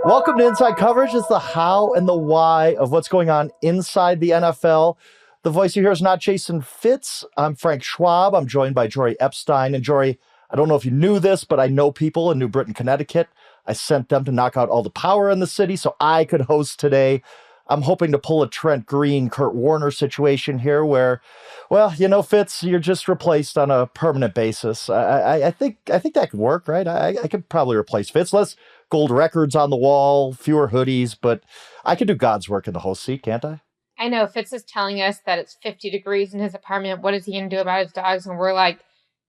Welcome to Inside Coverage. It's the how and the why of what's going on inside the NFL. The voice you hear is not Jason Fitz. I'm Frank Schwab. I'm joined by Jori Epstein. And Jori, I don't know if you knew this, but I know people in New Britain, Connecticut. I sent them to knock out all the power in the city so I could host today. I'm hoping to pull a Trent Green, Kurt Warner situation here where, well, you know, Fitz, you're just replaced on a permanent basis. I think that could work, right? I could probably replace Fitz. Less gold records on the wall, fewer hoodies, but I could do God's work in the host seat, can't I? I know Fitz is telling us that it's 50 degrees in his apartment. What is he going to do about his dogs? And we're like,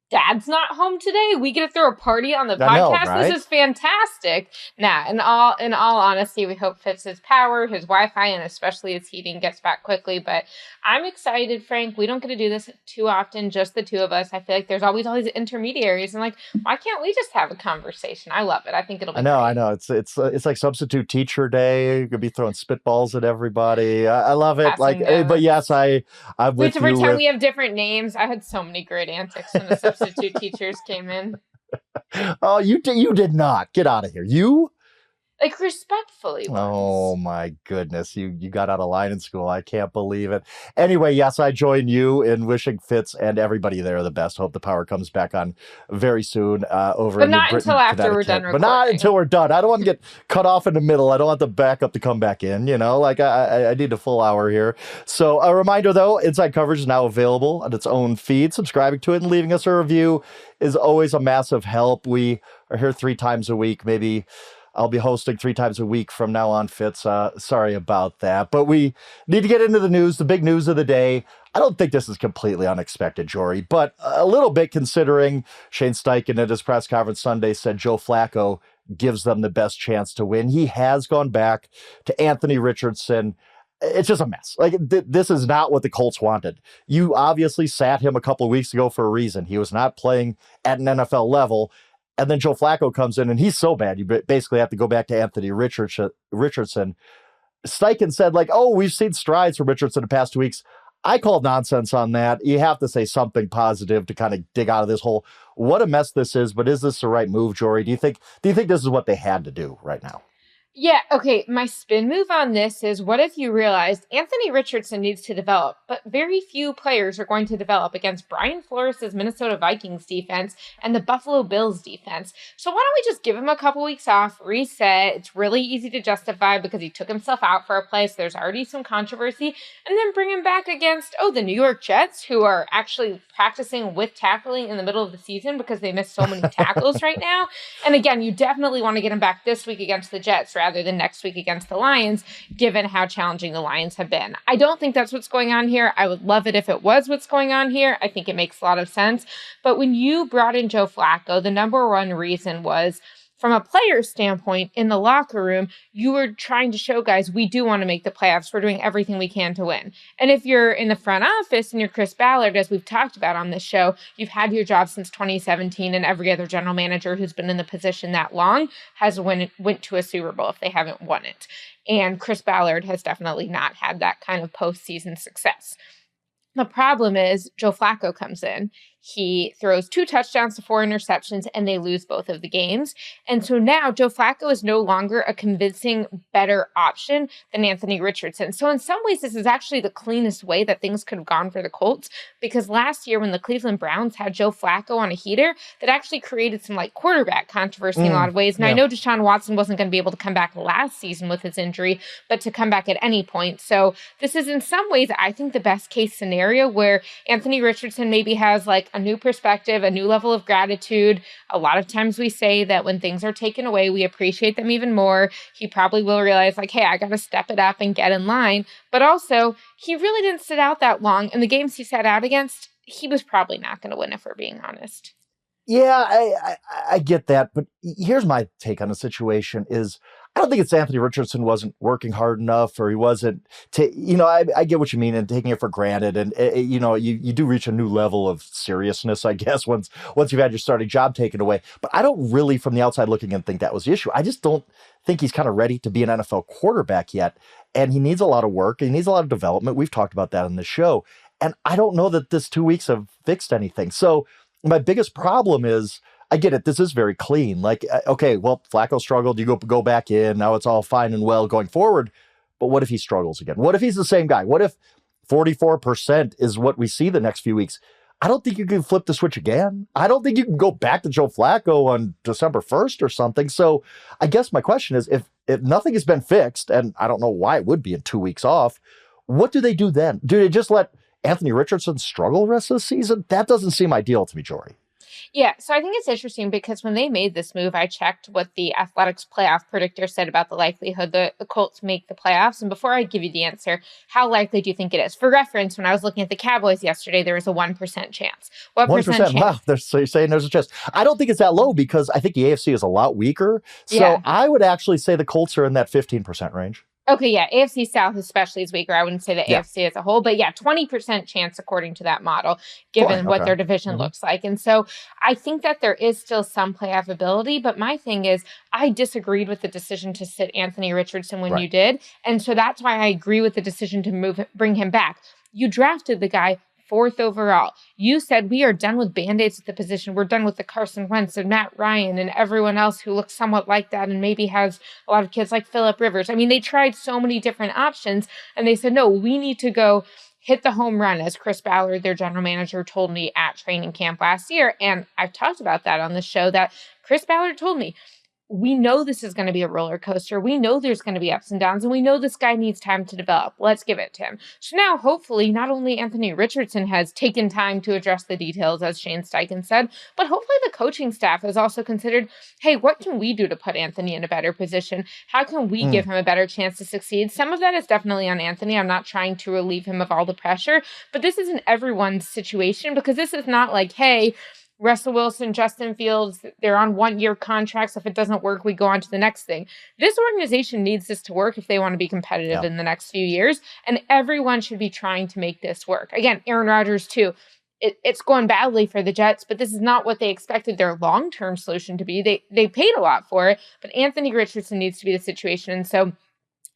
Dad's not home today. We get to throw a party on the podcast. Know, right? This is fantastic. Nah, in all honesty, we hope Fitz's power, his Wi-Fi, and especially his heating gets back quickly. But I'm excited, Frank. We don't get to do this too often, just the two of us. I feel like there's always all these intermediaries, and like, why can't we just have a conversation? I love it. I think it'll be. I know. It's like substitute teacher day. You could be throwing spitballs at everybody. I love it. But yes, I'm with you. Every time we have different names, I had so many great antics when the substitute teachers came in. Oh, you did not. Get out of here. You? Like, respectfully. Oh, my goodness. You got out of line in school. I can't believe it. Anyway, yes, I join you in wishing Fitz and everybody there the best. Hope the power comes back on very soon over in New Britain, But not until after we're done recording. But not until we're done. I don't want to get cut off in the middle. I don't want the backup to come back in, you know? Like, I need a full hour here. So a reminder, though, Inside Coverage is now available on its own feed. Subscribing to it and leaving us a review is always a massive help. We are here 3 times a week, maybe. I'll be hosting 3 times a week from now on, Fitz. Sorry about that. But we need to get into the news, the big news of the day. I don't think this is completely unexpected, Jori, but a little bit considering Shane Steichen at his press conference Sunday said Joe Flacco gives them the best chance to win. He has gone back to Anthony Richardson. It's just a mess. Like, this is not what the Colts wanted. You obviously sat him a couple of weeks ago for a reason. He was not playing at an NFL level. And then Joe Flacco comes in, and he's so bad, you basically have to go back to Anthony Richardson. Steichen said, like, oh, we've seen strides from Richardson the past 2 weeks. I called nonsense on that. You have to say something positive to kind of dig out of this hole. What a mess this is, but is this the right move, Jori? Do you think this is what they had to do right now? Yeah, okay, my spin move on this is, what if you realized Anthony Richardson needs to develop, but very few players are going to develop against Brian Flores' Minnesota Vikings defense and the Buffalo Bills defense. So why don't we just give him a couple weeks off, reset? It's really easy to justify because he took himself out for a play, so there's already some controversy, and then bring him back against, the New York Jets, who are actually practicing with tackling in the middle of the season because they missed so many tackles right now. And again, you definitely want to get him back this week against the Jets rather than next week against the Lions, given how challenging the Lions have been. I don't think that's what's going on here. I would love it if it was what's going on here. I think it makes a lot of sense. But when you brought in Joe Flacco, the number one reason was, from a player standpoint, in the locker room, you were trying to show guys, we do want to make the playoffs. We're doing everything we can to win. And if you're in the front office and you're Chris Ballard, as we've talked about on this show, you've had your job since 2017, and every other general manager who's been in the position that long has went to a Super Bowl if they haven't won it. And Chris Ballard has definitely not had that kind of postseason success. The problem is Joe Flacco comes in. He throws 2 touchdowns to 4 interceptions, and they lose both of the games. And so now Joe Flacco is no longer a convincing, better option than Anthony Richardson. So in some ways, this is actually the cleanest way that things could have gone for the Colts, because last year when the Cleveland Browns had Joe Flacco on a heater, that actually created some quarterback controversy in a lot of ways. And I know Deshaun Watson wasn't going to be able to come back last season with his injury, but to come back at any point. So this is in some ways, I think, the best case scenario where Anthony Richardson maybe has a new perspective, a new level of gratitude. A lot of times we say that when things are taken away, we appreciate them even more. He probably will realize, hey, I got to step it up and get in line. But also, he really didn't sit out that long. And the games he sat out against, he was probably not going to win, if we're being honest. Yeah, I get that. But here's my take on the situation is, I don't think it's Anthony Richardson wasn't working hard enough, or he wasn't, I get what you mean, and taking it for granted. And, you do reach a new level of seriousness, I guess, once you've had your starting job taken away. But I don't really, from the outside looking in, think that was the issue. I just don't think he's kind of ready to be an NFL quarterback yet. And he needs a lot of work. He needs a lot of development. We've talked about that on the show. And I don't know that this 2 weeks have fixed anything. So my biggest problem is, I get it. This is very clean. Like, okay, well, Flacco struggled. You go back in. Now it's all fine and well going forward. But what if he struggles again? What if he's the same guy? What if 44% is what we see the next few weeks? I don't think you can flip the switch again. I don't think you can go back to Joe Flacco on December 1st or something. So I guess my question is, if nothing has been fixed, and I don't know why it would be in 2 weeks off, what do they do then? Do they just let Anthony Richardson struggle the rest of the season? That doesn't seem ideal to me, Jori. Yeah, so I think it's interesting because when they made this move, I checked what the Athletics playoff predictor said about the likelihood the Colts make the playoffs. And before I give you the answer, how likely do you think it is? For reference, when I was looking at the Cowboys yesterday, there was a 1% chance. What 1%? percent chance? Wow, so you're saying there's a chance. I don't think it's that low because I think the AFC is a lot weaker. So Yeah. I would actually say the Colts are in that 15% range. Okay, yeah, AFC South especially is weaker. I wouldn't say the Yeah. AFC as a whole, but yeah, 20% chance according to that model, given what Okay. their division looks like. And so I think that there is still some playoff ability, but my thing is I disagreed with the decision to sit Anthony Richardson when you did. And so that's why I agree with the decision to bring him back. You drafted the guy 4th overall. You said we are done with Band-Aids at the position. We're done with the Carson Wentz and Matt Ryan and everyone else who looks somewhat like that and maybe has a lot of kids like Phillip Rivers. I mean, they tried so many different options and they said, no, we need to go hit the home run, as Chris Ballard, their general manager, told me at training camp last year. And I've talked about that on the show, that Chris Ballard told me, we know this is going to be a roller coaster. We know there's going to be ups and downs, and we know this guy needs time to develop. Let's give it to him. So now, hopefully, not only Anthony Richardson has taken time to address the details, as Shane Steichen said, but hopefully the coaching staff has also considered, hey, what can we do to put Anthony in a better position? How can we give him a better chance to succeed? Some of that is definitely on Anthony. I'm not trying to relieve him of all the pressure, but this isn't everyone's situation, because this is not like, hey, Russell Wilson, Justin Fields, they're on 1-year contracts. If it doesn't work, we go on to the next thing. This organization needs this to work if they want to be competitive in the next few years. And everyone should be trying to make this work. Again, Aaron Rodgers, too. It's going badly for the Jets, but this is not what they expected their long-term solution to be. They paid a lot for it, but Anthony Richardson needs to be the situation. And so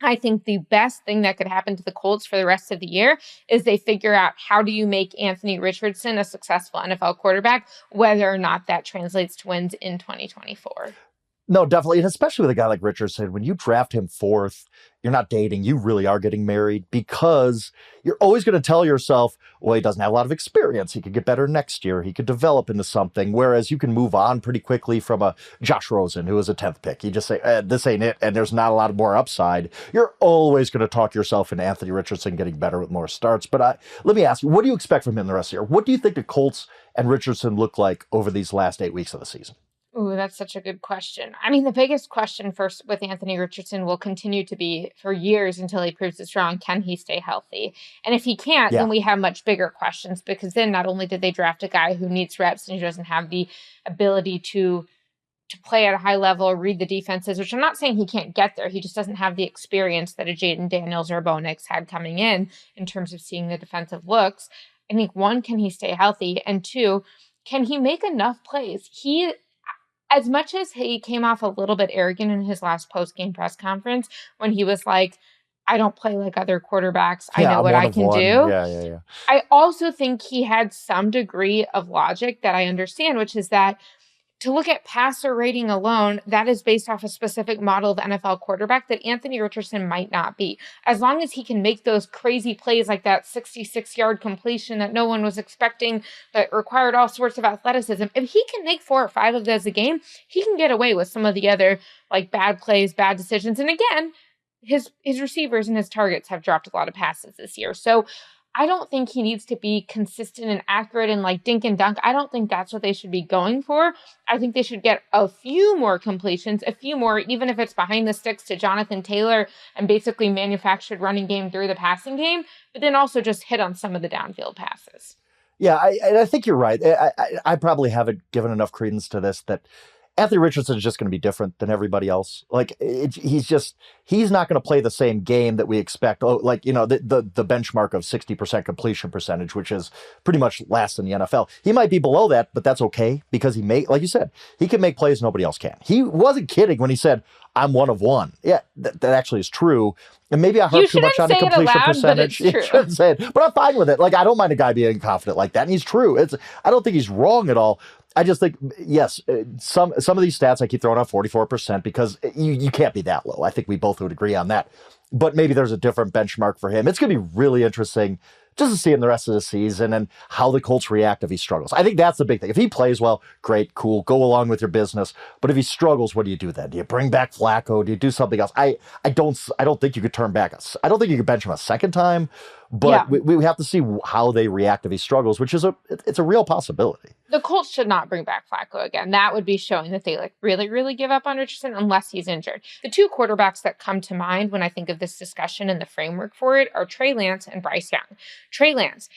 I think the best thing that could happen to the Colts for the rest of the year is they figure out, how do you make Anthony Richardson a successful NFL quarterback, whether or not that translates to wins in 2024. No, definitely. And especially with a guy like Richardson, when you draft him 4th, you're not dating, you really are getting married, because you're always going to tell yourself, well, he doesn't have a lot of experience. He could get better next year. He could develop into something. Whereas you can move on pretty quickly from a Josh Rosen, who was a 10th pick. You just say, this ain't it, and there's not a lot more upside. You're always going to talk yourself into Anthony Richardson getting better with more starts. But let me ask you, what do you expect from him the rest of the year? What do you think the Colts and Richardson look like over these last 8 weeks of the season? Ooh, that's such a good question. I mean, the biggest question first with Anthony Richardson will continue to be for years until he proves us wrong. Can he stay healthy? And if he can't, then we have much bigger questions, because then not only did they draft a guy who needs reps and who doesn't have the ability to play at a high level or read the defenses, which I'm not saying he can't get there. He just doesn't have the experience that a Jaden Daniels or a Bo Nix had coming in terms of seeing the defensive looks. I think, one, can he stay healthy? And two, can he make enough plays? As much as he came off a little bit arrogant in his last post-game press conference when he was like, I don't play like other quarterbacks. I know what I can do. Yeah. I also think he had some degree of logic that I understand, which is that to look at passer rating alone, that is based off a specific model of NFL quarterback that Anthony Richardson might not be. As long as he can make those crazy plays like that 66-yard completion that no one was expecting, that required all sorts of athleticism, if he can make 4 or 5 of those a game, he can get away with some of the other like bad plays, bad decisions. And again, his receivers and his targets have dropped a lot of passes this year. So I don't think he needs to be consistent and accurate and like dink and dunk. I don't think that's what they should be going for. I think they should get a few more completions, a few more, even if it's behind the sticks to Jonathan Taylor and basically manufactured running game through the passing game, but then also just hit on some of the downfield passes. Yeah, I think you're right. I probably haven't given enough credence to this, that Anthony Richardson is just going to be different than everybody else. Like he's not going to play the same game that we expect. Oh, like, the benchmark of 60% completion percentage, which is pretty much last in the NFL. He might be below that, but that's okay, because like you said, he can make plays nobody else can. He wasn't kidding when he said, I'm 1 of 1. Yeah, that actually is true. And maybe I harp too much on the completion percentage. You shouldn't say it, but I'm fine with it. Like, I don't mind a guy being confident like that. And he's true. I don't think he's wrong at all. I just think, yes, some of these stats I keep throwing out 44% because you can't be that low. I think we both would agree on that. But maybe there's a different benchmark for him. It's going to be really interesting just to see him the rest of the season and how the Colts react if he struggles. I think that's the big thing. If he plays well, great, cool, go along with your business. But if he struggles, what do you do then? Do you bring back Flacco? Do you do something else? I don't think you could turn back. I don't think you could bench him a second time. But we have to see how they react if he struggles, which is it's a real possibility. The Colts should not bring back Flacco again. That would be showing that they really, really give up on Richardson unless he's injured. The two quarterbacks that come to mind when I think of this discussion and the framework for it are Trey Lance and Bryce Young. Trey Lance,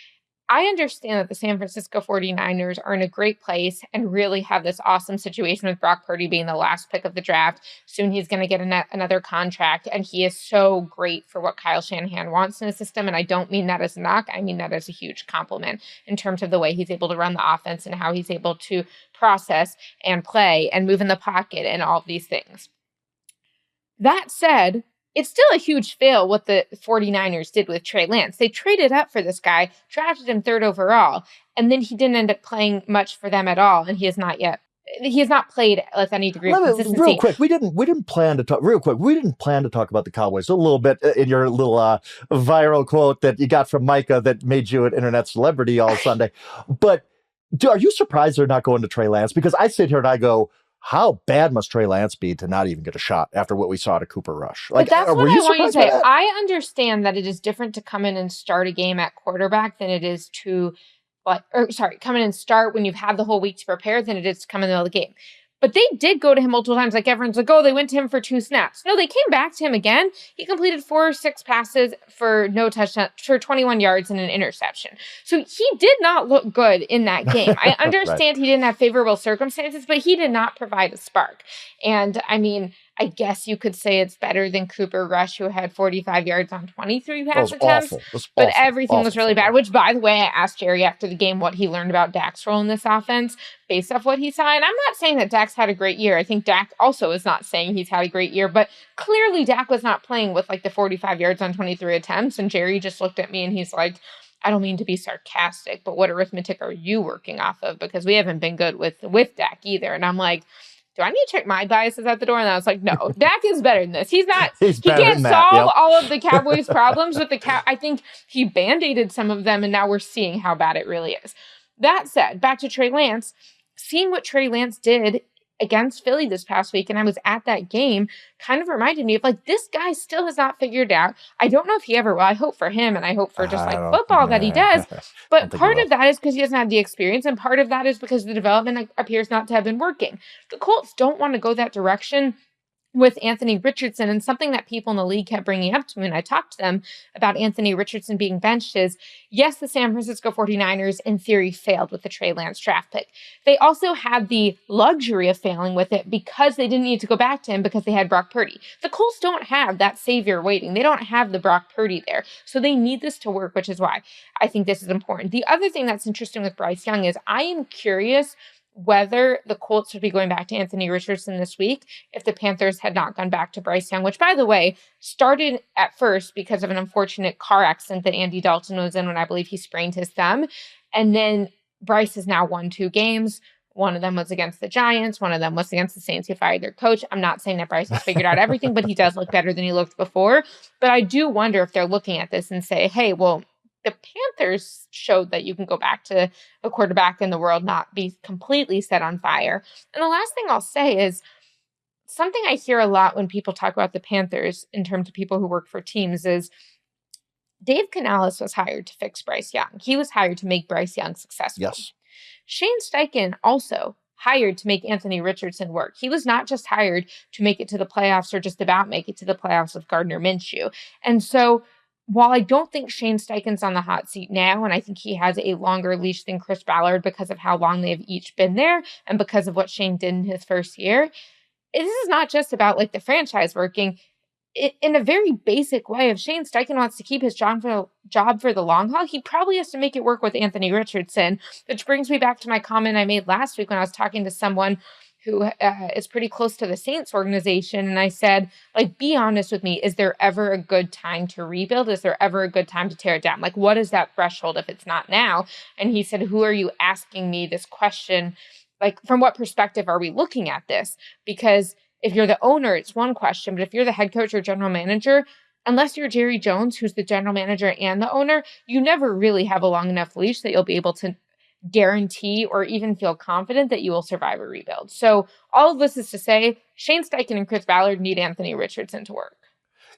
I understand that the San Francisco 49ers are in a great place and really have this awesome situation with Brock Purdy being the last pick of the draft. Soon he's going to get another contract, and he is so great for what Kyle Shanahan wants in the system. And I don't mean that as a knock. I mean that as a huge compliment in terms of the way he's able to run the offense and how he's able to process and play and move in the pocket and all of these things. That said, it's still a huge fail what the 49ers did with Trey Lance. They traded up for this guy, drafted him 3rd overall, and then he didn't end up playing much for them at all, and he has not played with any degree of consistency. Real quick, we didn't plan to talk about the Cowboys a little bit in your little viral quote that you got from Micah that made you an internet celebrity all Sunday. But are you surprised they're not going to Trey Lance? Because I sit here and I go, how bad must Trey Lance be to not even get a shot after what we saw to Cooper Rush? But that's what I want you to say. I understand that it is different to come in and start a game at quarterback than it is to, come in and start when you've had the whole week to prepare than it is to come in the middle of the game. But they did go to him multiple times. Like everyone's like, oh, they went to him for 2 snaps. No, they came back to him again. He completed 4 or 6 passes for no touchdown, for 21 yards and an interception. So he did not look good in that game. I understand He didn't have favorable circumstances, but he did not provide a spark. And I mean, I guess you could say it's better than Cooper Rush, who had 45 yards on 23 pass attempts. But everything was really bad, which, by the way, I asked Jerry after the game what he learned about Dak's role in this offense based off what he saw. And I'm not saying that Dak's had a great year. I think Dak also is not saying he's had a great year, but clearly Dak was not playing with the 45 yards on 23 attempts. And Jerry just looked at me and he's like, I don't mean to be sarcastic, but what arithmetic are you working off of? Because we haven't been good with Dak either. And I'm like, do I need to check my biases at the door? And I was like, no, Dak is better than this. He can't solve all of the Cowboys' problems with I think he band-aided some of them, and now we're seeing how bad it really is. That said, back to Trey Lance, seeing what Trey Lance did against Philly this past week, and I was at that game, kind of reminded me of this guy still has not figured out. I don't know if he ever will. I hope for him, and I hope for just football that he does. But part of that is because he doesn't have the experience, and part of that is because the development appears not to have been working. The Colts don't want to go that direction with Anthony Richardson, and something that people in the league kept bringing up to me when I talked to them about Anthony Richardson being benched is, yes, the San Francisco 49ers in theory failed with the Trey Lance draft pick. They also had the luxury of failing with it because they didn't need to go back to him because they had Brock Purdy. The Colts don't have that savior waiting. They don't have the Brock Purdy there. So they need this to work, which is why I think this is important. The other thing that's interesting with Bryce Young is I am curious whether the Colts would be going back to Anthony Richardson this week if the Panthers had not gone back to Bryce Young, which, by the way, started at first because of an unfortunate car accident that Andy Dalton was in when I believe he sprained his thumb. And then Bryce has now won 2 games. One of them was against the Giants. One of them was against the Saints, who fired their coach. I'm not saying that Bryce has figured out everything, but he does look better than he looked before. But I do wonder if they're looking at this and say, hey, well, the Panthers showed that you can go back to a quarterback in the world, not be completely set on fire. And the last thing I'll say is something I hear a lot when people talk about the Panthers in terms of people who work for teams is Dave Canales was hired to fix Bryce Young. He was hired to make Bryce Young successful. Yes. Shane Steichen also hired to make Anthony Richardson work. He was not just hired to make it to the playoffs or just about make it to the playoffs with Gardner Minshew. And so while I don't think Shane Steichen's on the hot seat now, and I think he has a longer leash than Chris Ballard because of how long they've each been there and because of what Shane did in his first year, this is not just about the franchise working. In a very basic way, if Shane Steichen wants to keep his job for the long haul, he probably has to make it work with Anthony Richardson, which brings me back to my comment I made last week when I was talking to someone who is pretty close to the Saints organization. And I said, be honest with me. Is there ever a good time to rebuild? Is there ever a good time to tear it down? What is that threshold if it's not now? And he said, who are you asking me this question like, from what perspective are we looking at this? Because if you're the owner, it's one question, but if you're the head coach or general manager, unless you're Jerry Jones, who's the general manager and the owner, you never really have a long enough leash that you'll be able to guarantee or even feel confident that you will survive a rebuild. So all of this is to say, Shane Steichen and Chris Ballard need Anthony Richardson to work.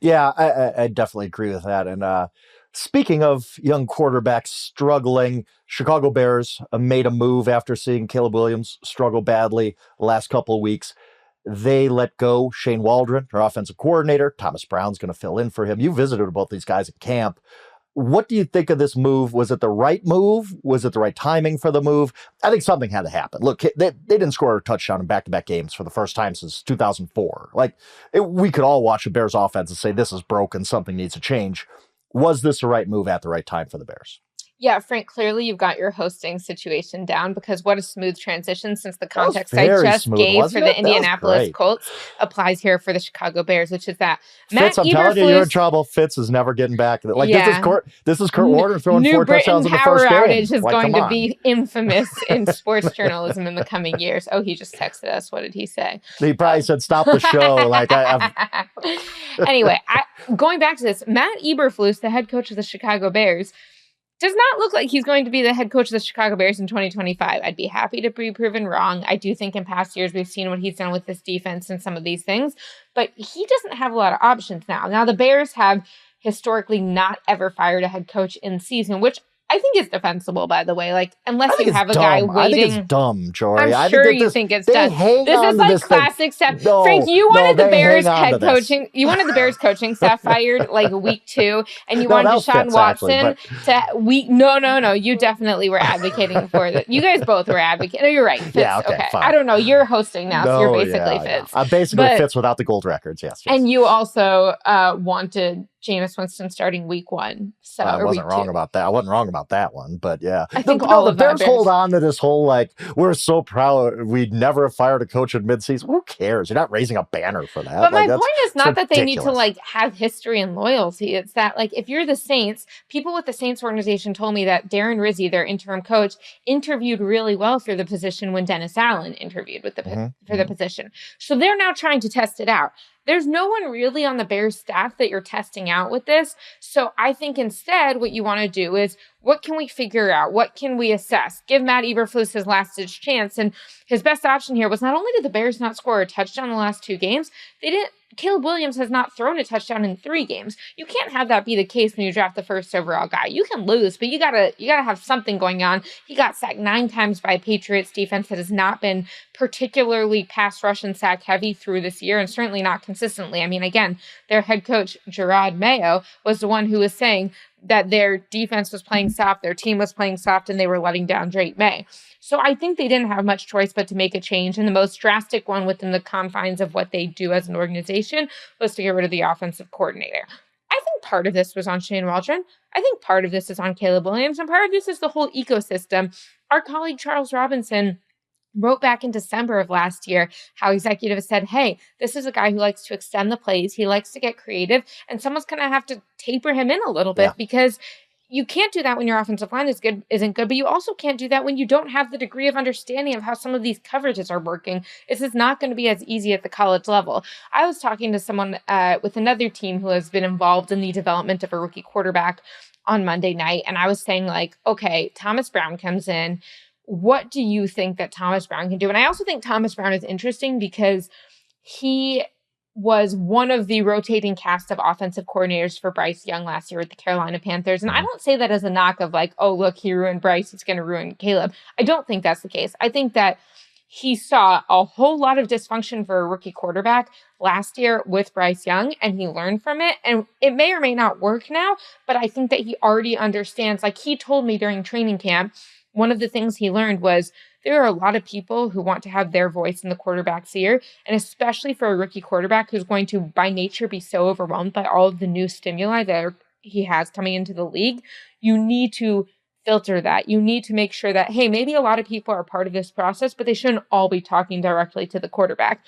Yeah, I definitely agree with that. And speaking of young quarterbacks struggling, Chicago Bears made a move after seeing Caleb Williams struggle badly the last couple of weeks. They let go Shane Waldron, their offensive coordinator. Thomas Brown's going to fill in for him. You visited both these guys at camp. What do you think of this move? Was it the right move? Was it the right timing for the move? I think something had to happen. Look, they didn't score a touchdown in back-to-back games for the first time since 2004. We could all watch the Bears offense and say, this is broken, something needs to change. Was this the right move at the right time for the Bears? Yeah, Frank, clearly you've got your hosting situation down, because what a smooth transition, since the context I just smooth, gave for the it? Indianapolis Colts applies here for the Chicago Bears, which is that Fitz, I'm telling you, you're in trouble. Fitz is never getting back. This is Kurt Warner throwing New 4 touchdowns in the first game. Outage is going to be infamous in sports journalism in the coming years. Oh, he just texted us. What did he say? He probably said, stop the show. Anyway, going back to this, Matt Eberflus, the head coach of the Chicago Bears, does not look like he's going to be the head coach of the Chicago Bears in 2025. I'd be happy to be proven wrong. I do think in past years we've seen what he's done with this defense and some of these things, but he doesn't have a lot of options now. Now, the Bears have historically not ever fired a head coach in season, which I think is defensible, by the way. Unless you have a guy waiting. I think it's dumb, Jori. I'm sure you think it's dumb. This is classic stuff. Frank, you wanted the Bears head coaching. You wanted the Bears coaching staff fired week 2, and you wanted Deshaun Watson to week. No. You definitely were advocating for that. You guys both were advocating. No, you're right. Fitz, yeah, okay. Fine. I don't know. You're hosting now, so you're basically Fitz. I'm basically Fitz without the gold records. Yes. And you also wanted Jameis Winston starting week 1. So I wasn't wrong about that. I wasn't wrong about that one, but yeah. I think all the Bears hold on to this whole we're so proud we'd never fired a coach in midseason. Who cares? You're not raising a banner for that. But my point is not that they need to have history and loyalty. It's that if you're the Saints, people with the Saints organization told me that Darren Rizzi, their interim coach, interviewed really well for the position when Dennis Allen interviewed for the position. So they're now trying to test it out. There's no one really on the Bears staff that you're testing out with this. So I think instead what you want to do is, what can we figure out? What can we assess? Give Matt Eberflus his last-ditch chance. And his best option here was, not only did the Bears not score a touchdown in the last 2 games, Caleb Williams has not thrown a touchdown in 3 games. You can't have that be the case when you draft the first overall guy. You can lose, but you gotta have something going on. He got sacked 9 times by Patriots defense that has not been particularly pass rush and sack heavy through this year, and certainly not consistently. I mean, again, their head coach, Gerard Mayo, was the one who was saying that their defense was playing soft, their team was playing soft, and they were letting down Drake May. So I think they didn't have much choice but to make a change. And the most drastic one within the confines of what they do as an organization was to get rid of the offensive coordinator. I think part of this was on Shane Waldron. I think part of this is on Caleb Williams. And part of this is the whole ecosystem. Our colleague Charles Robinson wrote back in December of last year how executives said, hey, this is a guy who likes to extend the plays. He likes to get creative. And someone's going to have to taper him in a little bit because you can't do that when your offensive line isn't good, but you also can't do that when you don't have the degree of understanding of how some of these coverages are working. This is not going to be as easy at the college level. I was talking to someone with another team who has been involved in the development of a rookie quarterback on Monday night, and I was saying, okay, Thomas Brown comes in. What do you think that Thomas Brown can do? And I also think Thomas Brown is interesting because he was one of the rotating cast of offensive coordinators for Bryce Young last year with the Carolina Panthers. And I don't say that as a knock of oh, look, he ruined Bryce, he's going to ruin Caleb. I don't think that's the case. I think that he saw a whole lot of dysfunction for a rookie quarterback last year with Bryce Young, and he learned from it. And it may or may not work now, but I think that he already understands. He told me during training camp, one of the things he learned was there are a lot of people who want to have their voice in the quarterback's ear, and especially for a rookie quarterback who's going to, by nature, be so overwhelmed by all of the new stimuli that he has coming into the league. You need to filter that. You need to make sure that, hey, maybe a lot of people are part of this process, but they shouldn't all be talking directly to the quarterback.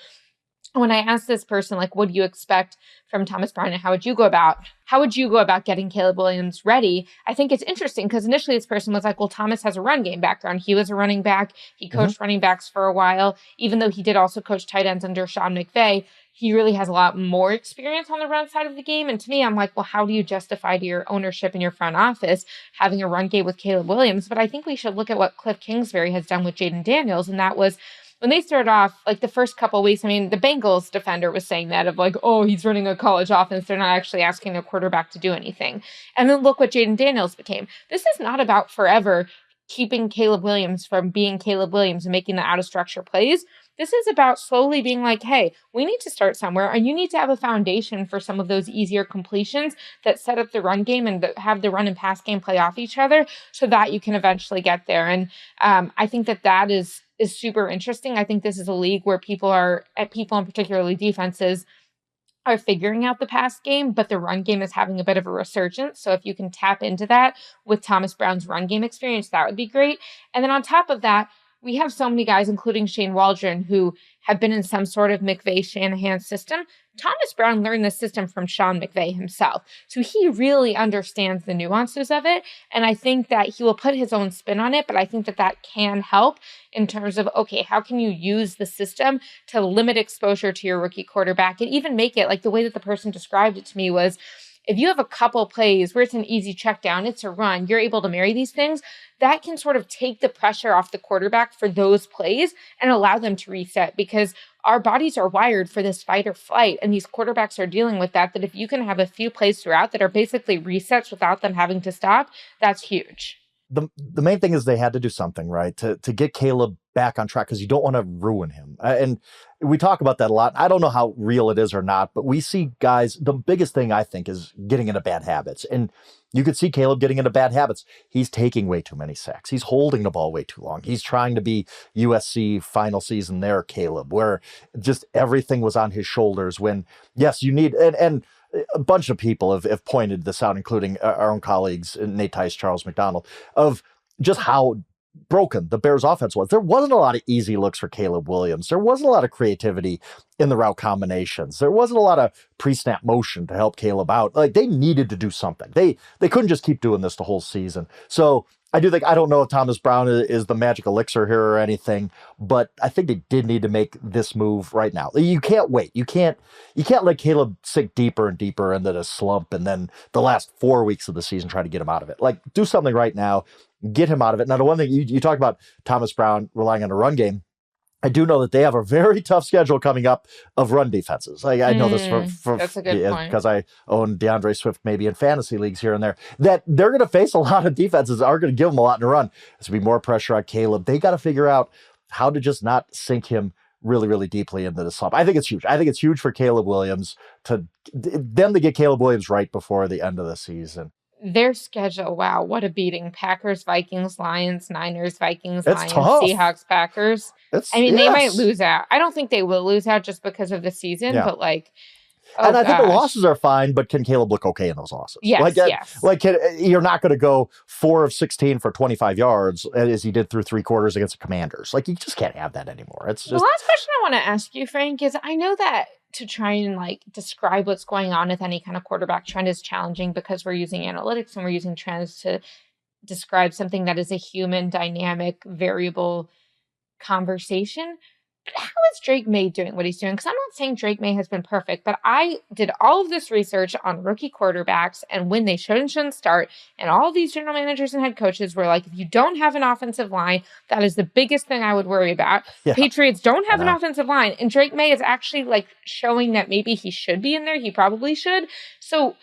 when I asked this person, like, what do you expect from Thomas Brown and how would you go about getting Caleb Williams ready? I think it's interesting because initially this person was like, well, Thomas has a run game background. He was a running back. He coached running backs for a while, even though he did also coach tight ends under Sean McVay. He really has a lot more experience on the run side of the game. And to me, I'm like, well, how do you justify to your ownership in your front office having a run game with Caleb Williams? But I think we should look at what Cliff Kingsbury has done with Jaden Daniels. And that was when they started off, like the first couple of weeks, I mean, the Bengals defender was saying that of like, oh, he's running a college offense. They're not actually asking their quarterback to do anything. And then look what Jaden Daniels became. This is not about forever keeping Caleb Williams from being Caleb Williams and making the out of structure plays. This is about slowly being like, hey, we need to start somewhere and you need to have a foundation for some of those easier completions that set up the run game and have the run and pass game play off each other so that you can eventually get there. And I think that is super interesting. I think this is a league where people and particularly defenses are figuring out the pass game, but the run game is having a bit of a resurgence. So if you can tap into that with Thomas Brown's run game experience, that would be great. And then on top of that, we have so many guys, including Shane Waldron, who have been in some sort of McVay-Shanahan system. Thomas Brown learned the system from Sean McVay himself. So he really understands the nuances of it. And I think that he will put his own spin on it, but I think that can help in terms of, okay, how can you use the system to limit exposure to your rookie quarterback and even make it like the way that the person described it to me was, if you have a couple plays where it's an easy check down, it's a run, you're able to marry these things, that can sort of take the pressure off the quarterback for those plays and allow them to reset because our bodies are wired for this fight or flight. And these quarterbacks are dealing with that if you can have a few plays throughout that are basically resets without them having to stop, that's huge. The main thing is they had to do something, right, to get Caleb back on track because you don't want to ruin him. And we talk about that a lot. I don't know how real it is or not, but we see guys, the biggest thing I think is getting into bad habits. And you could see Caleb getting into bad habits. He's taking way too many sacks. He's holding the ball way too long. He's trying to be USC final season there, Caleb, where just everything was on his shoulders when, yes, you need, and a bunch of people have pointed this out, including our own colleagues, Nate Tice, Charles McDonald, of just how broken the Bears offense was. There wasn't a lot of easy looks for Caleb Williams. There wasn't a lot of creativity in the route combinations. There wasn't a lot of pre-snap motion to help Caleb out. Like they needed to do something. They couldn't just keep doing this the whole season. So I don't know if Thomas Brown is the magic elixir here or anything, but I think they did need to make this move right now. You can't wait. You can't let Caleb sink deeper and deeper into the slump and then the last 4 weeks of the season try to get him out of it. Like do something right now, get him out of it. Now, the one thing you talk about Thomas Brown relying on a run game, I do know that they have a very tough schedule coming up of run defenses. I know this that's a good point. Because I own DeAndre Swift maybe in fantasy leagues here and there, that they're going to face a lot of defenses that are going to give them a lot to run. There's going to be more pressure on Caleb. They got to figure out how to just not sink him really, really deeply into the slump. I think it's huge. I think it's huge for Caleb Williams to get Caleb Williams right before the end of the season. Their schedule, wow, what a beating. Packers, Vikings, Lions, Niners, Vikings, It's Lions, tough. Seahawks, Packers. They Yes. might lose out. I don't think they will lose out just because of the season, but like, and I think the losses are fine, but can Caleb look okay in those losses? Yes, yes. You're not going to go 4 of 16 for 25 yards as he did through 3 quarters against the Commanders. Like, you just can't have that anymore. It's just... The last question I want to ask you, Frank, is I know that to try and like describe what's going on with any kind of quarterback trend is challenging because we're using analytics and we're using trends to describe something that is a human dynamic variable conversation. But how is Drake May doing what he's doing? Because I'm not saying Drake May has been perfect, but I did all of this research on rookie quarterbacks and when they should and shouldn't start. And all of these general managers and head coaches were like, if you don't have an offensive line, that is the biggest thing I would worry about. Yeah. Patriots don't have an offensive line. And Drake May is actually like showing that maybe he should be in there. He probably should. So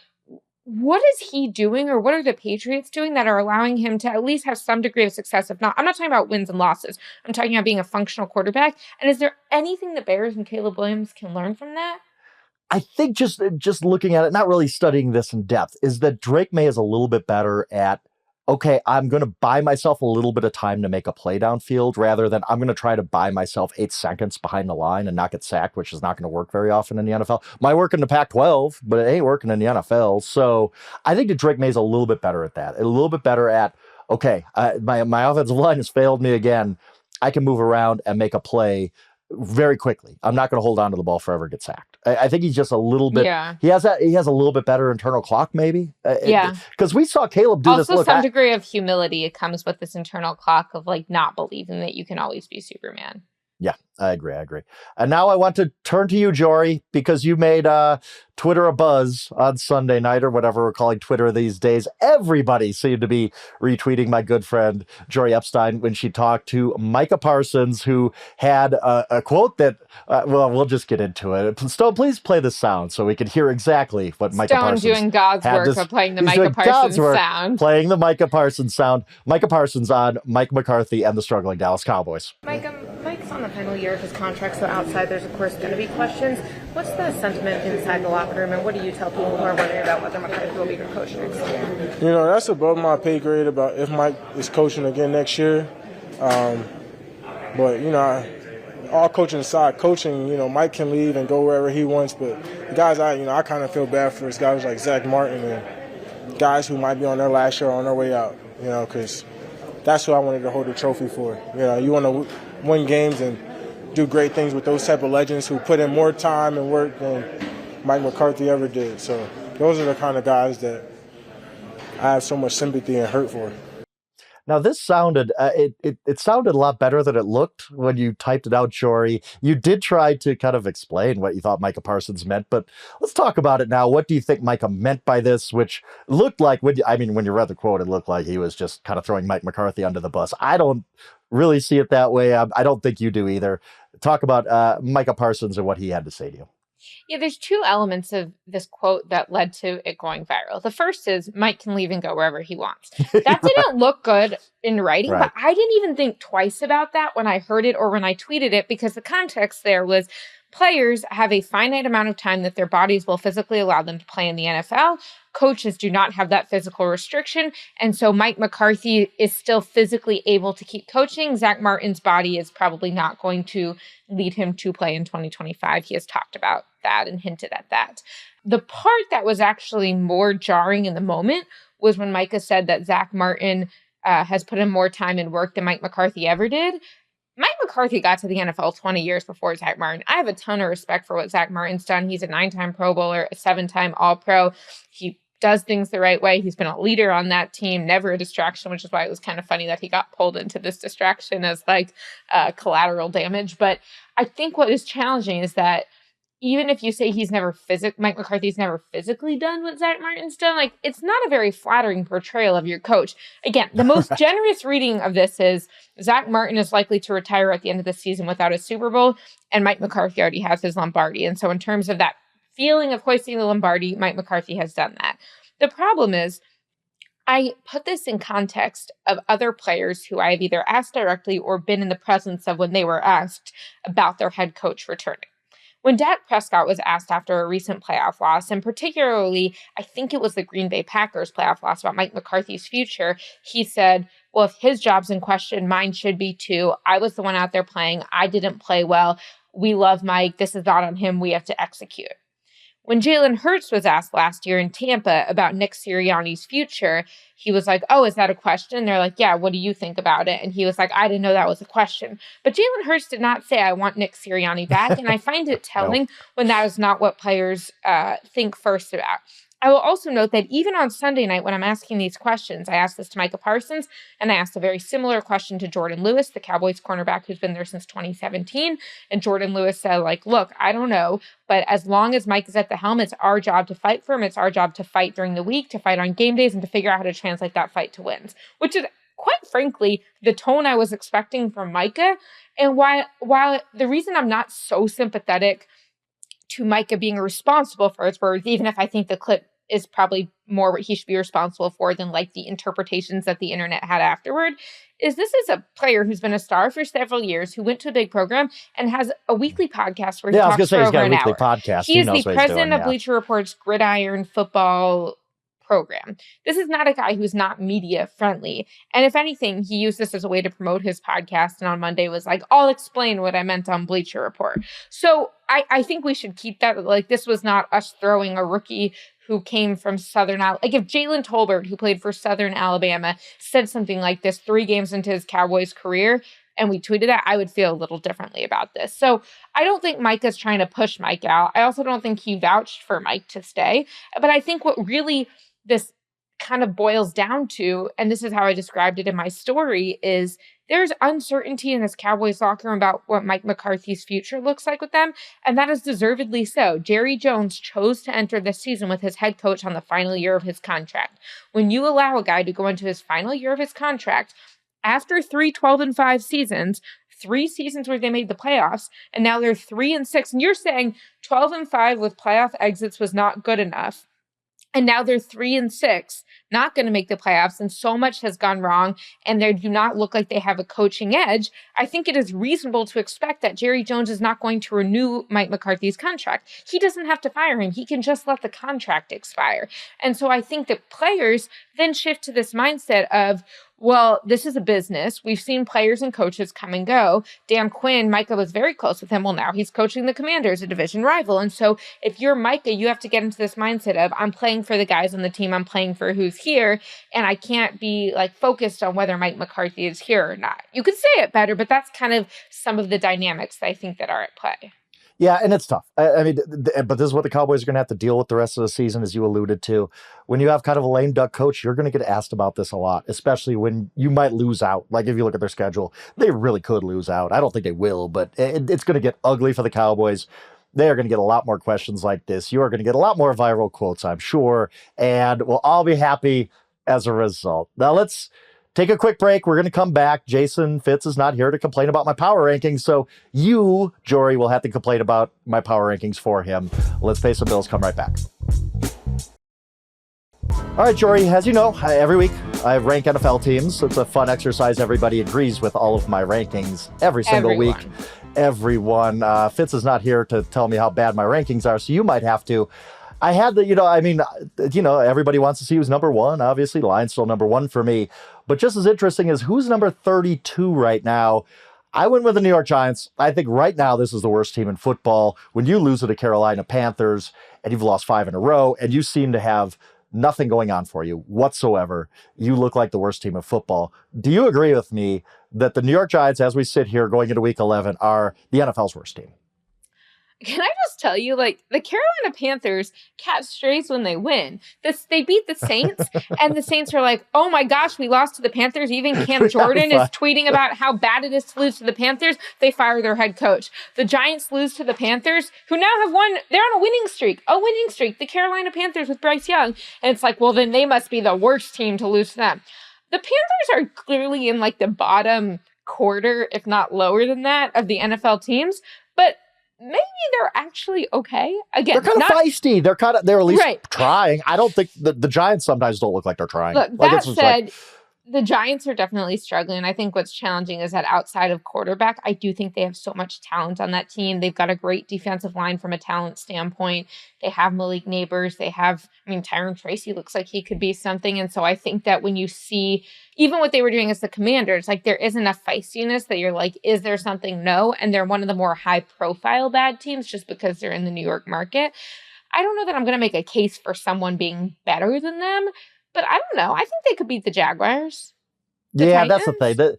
what is he doing or what are the Patriots doing that are allowing him to at least have some degree of success? If not, I'm not talking about wins and losses. I'm talking about being a functional quarterback. And is there anything the Bears and Caleb Williams can learn from that? I think just looking at it, not really studying this in depth, is that Drake May is a little bit better at, okay, I'm going to buy myself a little bit of time to make a play downfield rather than I'm going to try to buy myself 8 seconds behind the line and not get sacked, which is not going to work very often in the NFL. Might work in the Pac-12, but it ain't working in the NFL. So I think that Drake May is a little bit better at that. A little bit better at, okay, my offensive line has failed me again. I can move around and make a play very quickly. I'm not going to hold on to the ball forever, get sacked. I think he's just a little bit. Yeah. He has a little bit better internal clock, maybe. Yeah. Because we saw Caleb do this. Also, some degree of humility. It comes with this internal clock of like not believing that you can always be Superman. Yeah, I agree. And now I want to turn to you, Jori, because you made Twitter a buzz on Sunday night, or whatever we're calling Twitter these days. Everybody seemed to be retweeting my good friend Jori Epstein when she talked to Micah Parsons, who had a quote that, well, we'll just get into it. Stone, please play the sound so we can hear exactly what Micah Parsons doing God's work of playing the Micah Parsons sound. Playing the Micah Parsons sound. Micah Parsons on Mike McCarthy and the struggling Dallas Cowboys. Mike's on the final year of his contract, so outside there's of course going to be questions. What's the sentiment inside the locker room, and what do you tell people who are wondering about whether McCarthy will be your coach next year? You know, that's above my pay grade about if Mike is coaching again next year. But, you know, all coaching aside, you know, Mike can leave and go wherever he wants. But the guys, I kind of feel bad for guys like Zach Martin and guys who might be on their last year or on their way out, you know, because that's who I wanted to hold the trophy for. You know, you want to win games and do great things with those type of legends who put in more time and work than Mike McCarthy ever did. So those are the kind of guys that I have so much sympathy and hurt for. Now, this sounded, it sounded a lot better than it looked when you typed it out, Jori. You did try to kind of explain what you thought Micah Parsons meant, but let's talk about it now. What do you think Micah meant by this, which looked like, when you read the quote, it looked like he was just kind of throwing Mike McCarthy under the bus. I don't really see it that way. I don't think you do either. Talk about Micah Parsons and what he had to say to you. Yeah, there's two elements of this quote that led to it going viral. The first is Mike can leave and go wherever he wants. That didn't look good in writing, right. But I didn't even think twice about that when I heard it or when I tweeted it, because the context there was players have a finite amount of time that their bodies will physically allow them to play in the NFL. Coaches do not have that physical restriction. And so Mike McCarthy is still physically able to keep coaching. Zach Martin's body is probably not going to lead him to play in 2025. He has talked about that and hinted at that. The part that was actually more jarring in the moment was when Micah said that Zach Martin has put in more time and work than Mike McCarthy ever did. Mike McCarthy got to the NFL 20 years before Zach Martin. I have a ton of respect for what Zach Martin's done. He's a 9-time Pro Bowler, a 7-time All-Pro. He does things the right way. He's been a leader on that team, never a distraction, which is why it was kind of funny that he got pulled into this distraction as like collateral damage. But I think what is challenging is that even if you say Mike McCarthy's never physically done what Zach Martin's done, like, it's not a very flattering portrayal of your coach. Again, the most generous reading of this is Zach Martin is likely to retire at the end of the season without a Super Bowl, and Mike McCarthy already has his Lombardi. And so in terms of that feeling of hoisting the Lombardi, Mike McCarthy has done that. The problem is, I put this in context of other players who I have either asked directly or been in the presence of when they were asked about their head coach returning. When Dak Prescott was asked after a recent playoff loss, and particularly, I think it was the Green Bay Packers playoff loss about Mike McCarthy's future, he said, well, if his job's in question, mine should be too. I was the one out there playing. I didn't play well. We love Mike. This is not on him. We have to execute. When Jalen Hurts was asked last year in Tampa about Nick Sirianni's future, he was like, oh, is that a question? They're like, yeah, what do you think about it? And he was like, I didn't know that was a question. But Jalen Hurts did not say, I want Nick Sirianni back. And I find it telling when that is not what players think first about. I will also note that even on Sunday night, when I'm asking these questions, I asked this to Micah Parsons, and I asked a very similar question to Jordan Lewis, the Cowboys cornerback who's been there since 2017. And Jordan Lewis said, like, look, I don't know, but as long as Mike is at the helm, it's our job to fight for him. It's our job to fight during the week, to fight on game days, and to figure out how to translate that fight to wins, which is, quite frankly, the tone I was expecting from Micah. And while the reason I'm not so sympathetic to Micah being responsible for his words, even if I think the clip is probably more what he should be responsible for than like the interpretations that the internet had afterward, is this is a player who's been a star for several years, who went to a big program and has a weekly podcast where he talks for over an hour. Podcast. He is the president of Bleacher Report's Gridiron Football program. This is not a guy who's not media friendly. And if anything, he used this as a way to promote his podcast. And on Monday was like, I'll explain what I meant on Bleacher Report. So I think we should keep that. Like, this was not us throwing a rookie who came from Southern Alabama. Like, if Jalen Tolbert, who played for Southern Alabama, said something like this 3 games into his Cowboys career, and we tweeted that, I would feel a little differently about this. So I don't think Mike is trying to push Mike out. I also don't think he vouched for Mike to stay. But I think what really this kind of boils down to, and this is how I described it in my story, is there's uncertainty in this Cowboys locker room about what Mike McCarthy's future looks like with them, and that is deservedly so. Jerry Jones chose to enter this season with his head coach on the final year of his contract. When you allow a guy to go into his final year of his contract after 3 12-5 seasons, 3 seasons where they made the playoffs, and now they're 3-6, and you're saying 12-5 with playoff exits was not good enough. And now they're 3-6, not going to make the playoffs, and so much has gone wrong, and they do not look like they have a coaching edge. I think it is reasonable to expect that Jerry Jones is not going to renew Mike McCarthy's contract. He doesn't have to fire him. He can just let the contract expire. And so I think that players then shift to this mindset of, well, this is a business. We've seen players and coaches come and go. Dan Quinn, Micah was very close with him. Well, now he's coaching the Commanders, a division rival. And so if you're Micah, you have to get into this mindset of, I'm playing for the guys on the team. I'm playing for who's here. And I can't be like focused on whether Mike McCarthy is here or not. You could say it better, but that's kind of some of the dynamics I think that are at play. Yeah, and it's tough. I mean, but this is what the Cowboys are going to have to deal with the rest of the season, as you alluded to. When you have kind of a lame duck coach, you're going to get asked about this a lot, especially when you might lose out. Like if you look at their schedule, they really could lose out. I don't think they will, but it's going to get ugly for the Cowboys. They are going to get a lot more questions like this. You are going to get a lot more viral quotes, I'm sure, and we'll all be happy as a result. Now let's take a quick break. We're going to come back. Jason Fitz is not here to complain about my power rankings, so you, Jori, will have to complain about my power rankings for him. Let's pay some bills. Come right back. All right, Jori, as you know, every week I rank NFL teams. It's a fun exercise. Everybody agrees with all of my rankings every single week. Everyone. Fitz is not here to tell me how bad my rankings are, so you might have to. I had the, everybody wants to see who's number one. Obviously, Lions still number one for me. But just as interesting as who's number 32 right now, I went with the New York Giants. I think right now this is the worst team in football. When you lose to the Carolina Panthers and you've lost 5 in a row and you seem to have nothing going on for you whatsoever, you look like the worst team in football. Do you agree with me that the New York Giants, as we sit here going into week 11, are the NFL's worst team? Can I just tell you, like, the Carolina Panthers catch strays when they win. They beat the Saints, and the Saints are like, oh my gosh, we lost to the Panthers. Even Cam Jordan is tweeting about how bad it is to lose to the Panthers. They fire their head coach. The Giants lose to the Panthers, who now have won. They're on a winning streak. The Carolina Panthers with Bryce Young. And it's like, well, then they must be the worst team to lose to them. The Panthers are clearly in, like, the bottom quarter, if not lower than that, of the NFL teams. But maybe they're actually okay. Again, they're kind of feisty. They're at least trying. I don't think the Giants sometimes don't look like they're trying. Look, that said, the Giants are definitely struggling. I think what's challenging is that outside of quarterback, I do think they have so much talent on that team. They've got a great defensive line from a talent standpoint. They have Malik Neighbors. They have, Tyron Tracy looks like he could be something. And so I think that when you see even what they were doing as the Commanders, like there is enough feistiness that you're like, is there something? No. And they're one of the more high profile bad teams just because they're in the New York market. I don't know that I'm going to make a case for someone being better than them. But I don't know. I think they could beat the Jaguars. Titans. That's the thing. The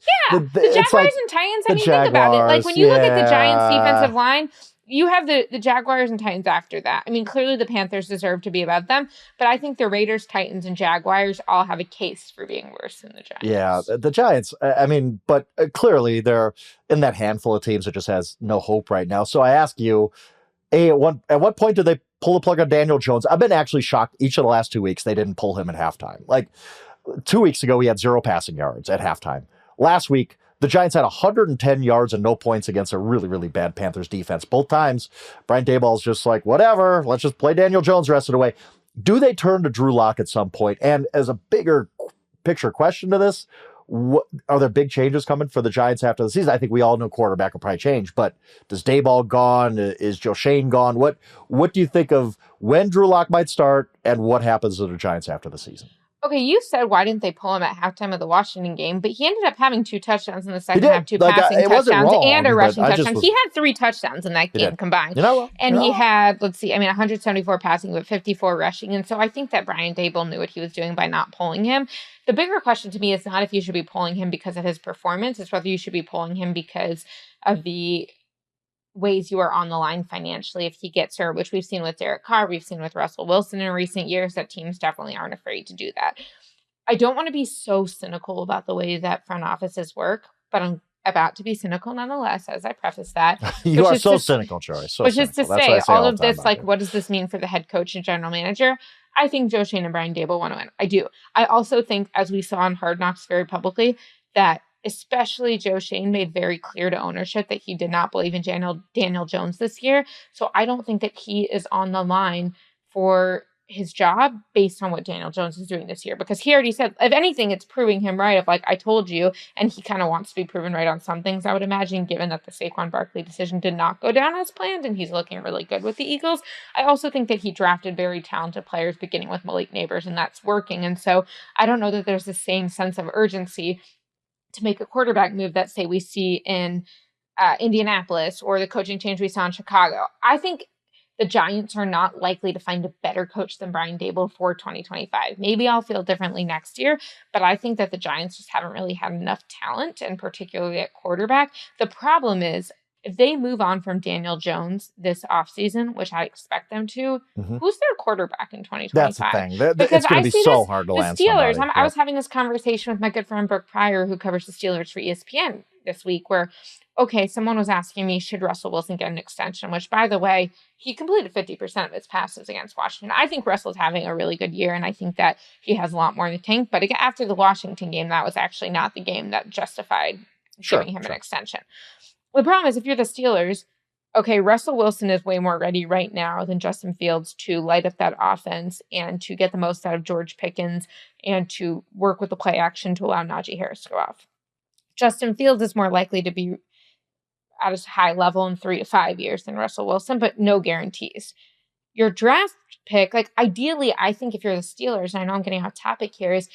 Jaguars and Titans. I mean, think about it. Like when you look at the Giants' defensive line, you have the Jaguars and Titans after that. I mean, clearly the Panthers deserve to be above them, but I think the Raiders, Titans, and Jaguars all have a case for being worse than the Giants. Yeah, the Giants. But clearly they're in that handful of teams that just has no hope right now. So I ask you, at what point do they pull the plug on Daniel Jones? I've been actually shocked each of the last 2 weeks they didn't pull him at halftime. Like 2 weeks ago, he had 0 passing yards at halftime. Last week, the Giants had 110 yards and no points against a really, really bad Panthers defense. Both times, Brian Daboll's just like, whatever, let's just play Daniel Jones the rest of the way. Do they turn to Drew Lock at some point? And as a bigger picture question to this, are there big changes coming for the Giants after the season? I think we all know quarterback will probably change, but does Daboll gone? Is Joe Shane gone? What do you think of when Drew Lock might start and what happens to the Giants after the season? Okay, you said why didn't they pull him at halftime of the Washington game, but he ended up having 2 touchdowns in the second half, 2 passing it wasn't touchdowns, wrong, and a but rushing I just touchdown. was. He had 3 touchdowns in that He game did. combined. Well, And he had, 174 passing, but 54 rushing. And so I think that Brian Daboll knew what he was doing by not pulling him. The bigger question to me is not if you should be pulling him because of his performance, it's whether you should be pulling him because of the ways you are on the line financially if he gets hurt, which we've seen with Derek Carr, we've seen with Russell Wilson in recent years, that teams definitely aren't afraid to do that. I don't want to be so cynical about the way that front offices work, but I'm about to be cynical nonetheless, as I preface that. You are so cynical, Joey. So which is to cynical. say, all of this, like, what does this mean for the head coach and general manager? I think Joe Shane and Brian Daboll want to win. I do. I also think, as we saw on Hard Knocks very publicly, that especially Joe Shane made very clear to ownership that he did not believe in Daniel Jones this year. So I don't think that he is on the line for his job based on what Daniel Jones is doing this year, because he already said, if anything, it's proving him right of I told you, and he kind of wants to be proven right on some things, I would imagine, given that the Saquon Barkley decision did not go down as planned and he's looking really good with the Eagles. I also think that he drafted very talented players, beginning with Malik Neighbors, and that's working. And so I don't know that there's the same sense of urgency to make a quarterback move that, say, we see in Indianapolis or the coaching change we saw in Chicago. I think the Giants are not likely to find a better coach than Brian Daboll for 2025. Maybe I'll feel differently next year, but I think that the Giants just haven't really had enough talent, and particularly at quarterback. The problem is, if they move on from Daniel Jones this offseason, which I expect them to, who's their quarterback in 2025? That's the thing. Because it's going to be so hard to land Steelers, somebody. I was having this conversation with my good friend Brooke Pryor, who covers the Steelers for ESPN this week, where, okay, someone was asking me, should Russell Wilson get an extension? Which, by the way, he completed 50% of his passes against Washington. I think Russell's having a really good year, and I think that he has a lot more in the tank. But again, after the Washington game, that was actually not the game that justified giving him an extension. The problem is, if you're the Steelers, okay, Russell Wilson is way more ready right now than Justin Fields to light up that offense and to get the most out of George Pickens and to work with the play action to allow Najee Harris to go off. Justin Fields is more likely to be at a high level in 3 to 5 years than Russell Wilson, but no guarantees. Your draft pick, ideally, I think if you're the Steelers, and I know I'm getting off topic here, is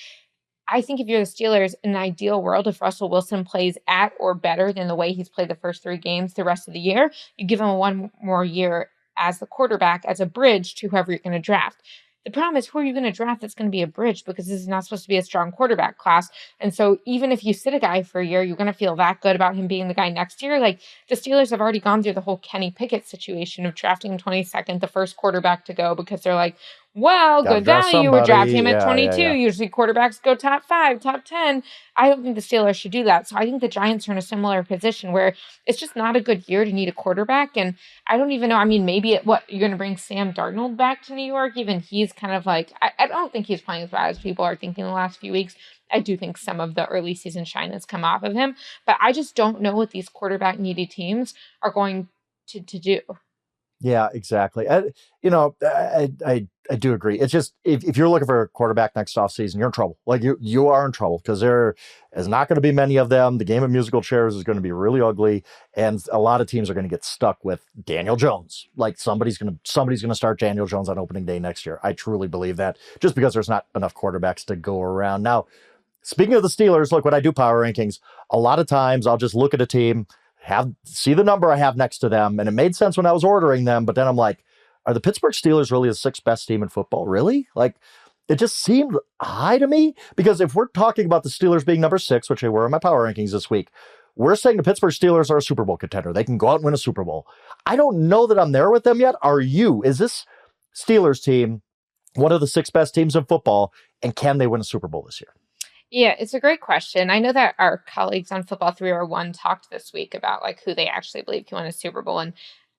I think if you're the Steelers, in an ideal world, if Russell Wilson plays at or better than the way he's played the first 3 games the rest of the year, you give him 1 more year as the quarterback, as a bridge to whoever you're going to draft. The problem is, who are you going to draft that's going to be a bridge? Because this is not supposed to be a strong quarterback class. And so even if you sit a guy for a year, you're going to feel that good about him being the guy next year. The Steelers have already gone through the whole Kenny Pickett situation of drafting 22nd, the first quarterback to go, because they're like, well, good value, we're drafting him at 22. Yeah. Usually quarterbacks go top 5, top 10. I don't think the Steelers should do that. So I think the Giants are in a similar position where it's just not a good year to need a quarterback. And I don't even know. I mean, maybe you're going to bring Sam Darnold back to New York? Even he's kind of I don't think he's playing as bad as people are thinking the last few weeks. I do think some of the early season shine has come off of him. But I just don't know what these quarterback needy teams are going to do. Yeah, exactly. I do agree. It's just, if you're looking for a quarterback next offseason, you're in trouble. You are in trouble, because there is not going to be many of them. The game of musical chairs is going to be really ugly, and a lot of teams are going to get stuck with Daniel Jones. Somebody's going to start Daniel Jones on opening day next year. I truly believe that, just because there's not enough quarterbacks to go around. Now, speaking of the Steelers, look, when I do power rankings, a lot of times I'll just look at a team, see the number I have next to them, and it made sense when I was ordering them, but then I'm like, are the Pittsburgh Steelers really the 6th best team in football? Really? It just seemed high to me, because if we're talking about the Steelers being number 6, which they were in my power rankings this week, we're saying the Pittsburgh Steelers are a Super Bowl contender. They can go out and win a Super Bowl. I don't know that I'm there with them yet. Are you? Is this Steelers team one of the 6 best teams in football, and can they win a Super Bowl this year? Yeah, it's a great question. I know that our colleagues on Football 301 talked this week about who they actually believe can win a Super Bowl. And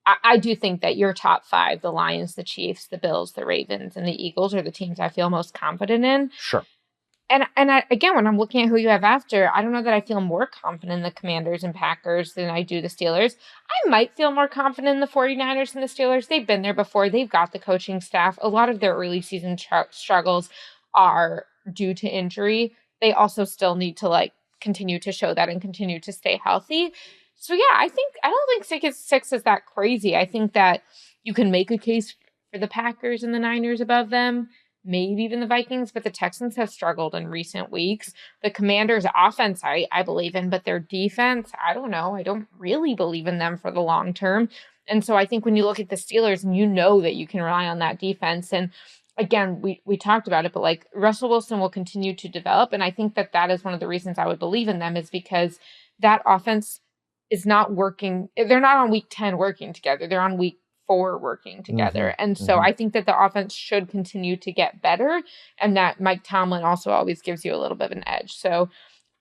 I do think that your top 5, the Lions, the Chiefs, the Bills, the Ravens, and the Eagles, are the teams I feel most confident in. Sure. And again, when I'm looking at who you have after, I don't know that I feel more confident in the Commanders and Packers than I do the Steelers. I might feel more confident in the 49ers and the Steelers. They've been there before. They've got the coaching staff. A lot of their early season struggles are due to injury. They also still need to continue to show that and continue to stay healthy. So yeah, I don't think 6 is that crazy. I think that you can make a case for the Packers and the Niners above them. maybe even the Vikings, but the Texans have struggled in recent weeks. The Commanders' offense, I believe in, but their defense, I don't know. I don't really believe in them for the long term. And so I think when you look at the Steelers and you know that you can rely on that defense, and again, we talked about it, but like Russell Wilson will continue to develop. And I think that is one of the reasons I would believe in them, is because that offense is not working. They're not on week 10 working together. They're on week 4 working together. Mm-hmm. And so I think that the offense should continue to get better, and that Mike Tomlin also always gives you a little bit of an edge. So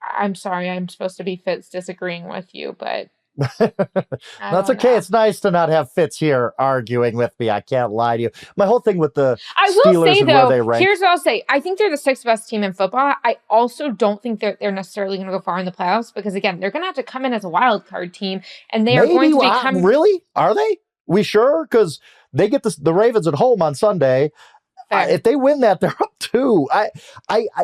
I'm sorry, I'm supposed to be Fitz disagreeing with you, but that's okay. know. It's nice to not have Fitz here arguing with me. I can't lie to you. My whole thing with the I will Steelers say, and though, where they rank. here's what I'll say. I think they're the 6th best team in football. I also don't think they're necessarily going to go far in the playoffs, because, again, they're going to have to come in as a wild card team, and they are going to become... Really? Are they? We sure? Because they get the Ravens at home on Sunday. If they win that, they're up 2. I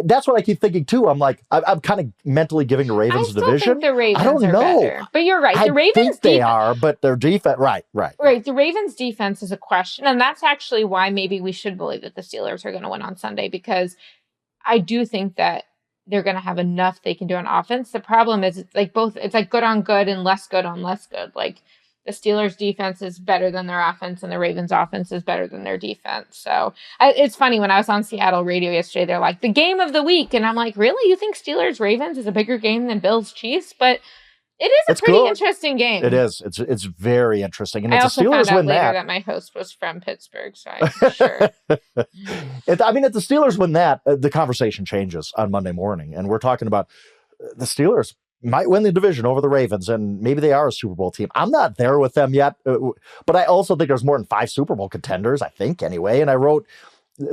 that's what I keep thinking too. I'm like, I'm kind of mentally giving the Ravens the division. Think the Ravens I don't are know. better. But you're right. The I Ravens think they are, but their defense, right. The Ravens defense is a question, and that's actually why maybe we should believe that the Steelers are going to win on Sunday, because I do think that they're going to have enough they can do on offense. The problem is it's like good on good and less good on less good. Like, the Steelers' defense is better than their offense, and the Ravens' offense is better than their defense. So it's funny, when I was on Seattle radio yesterday, they're like, the game of the week. And I'm like, really? You think Steelers-Ravens is a bigger game than Bills-Chiefs? But it is a pretty interesting game. It is. It's very interesting. And I if also the Steelers found out win later that my host was from Pittsburgh, so I'm sure. If the Steelers win that, the conversation changes on Monday morning. And we're talking about the Steelers might win the division over the Ravens, and maybe they are a Super Bowl team. I'm not there with them yet, but I also think there's more than 5 Super Bowl contenders, I think, anyway. And I wrote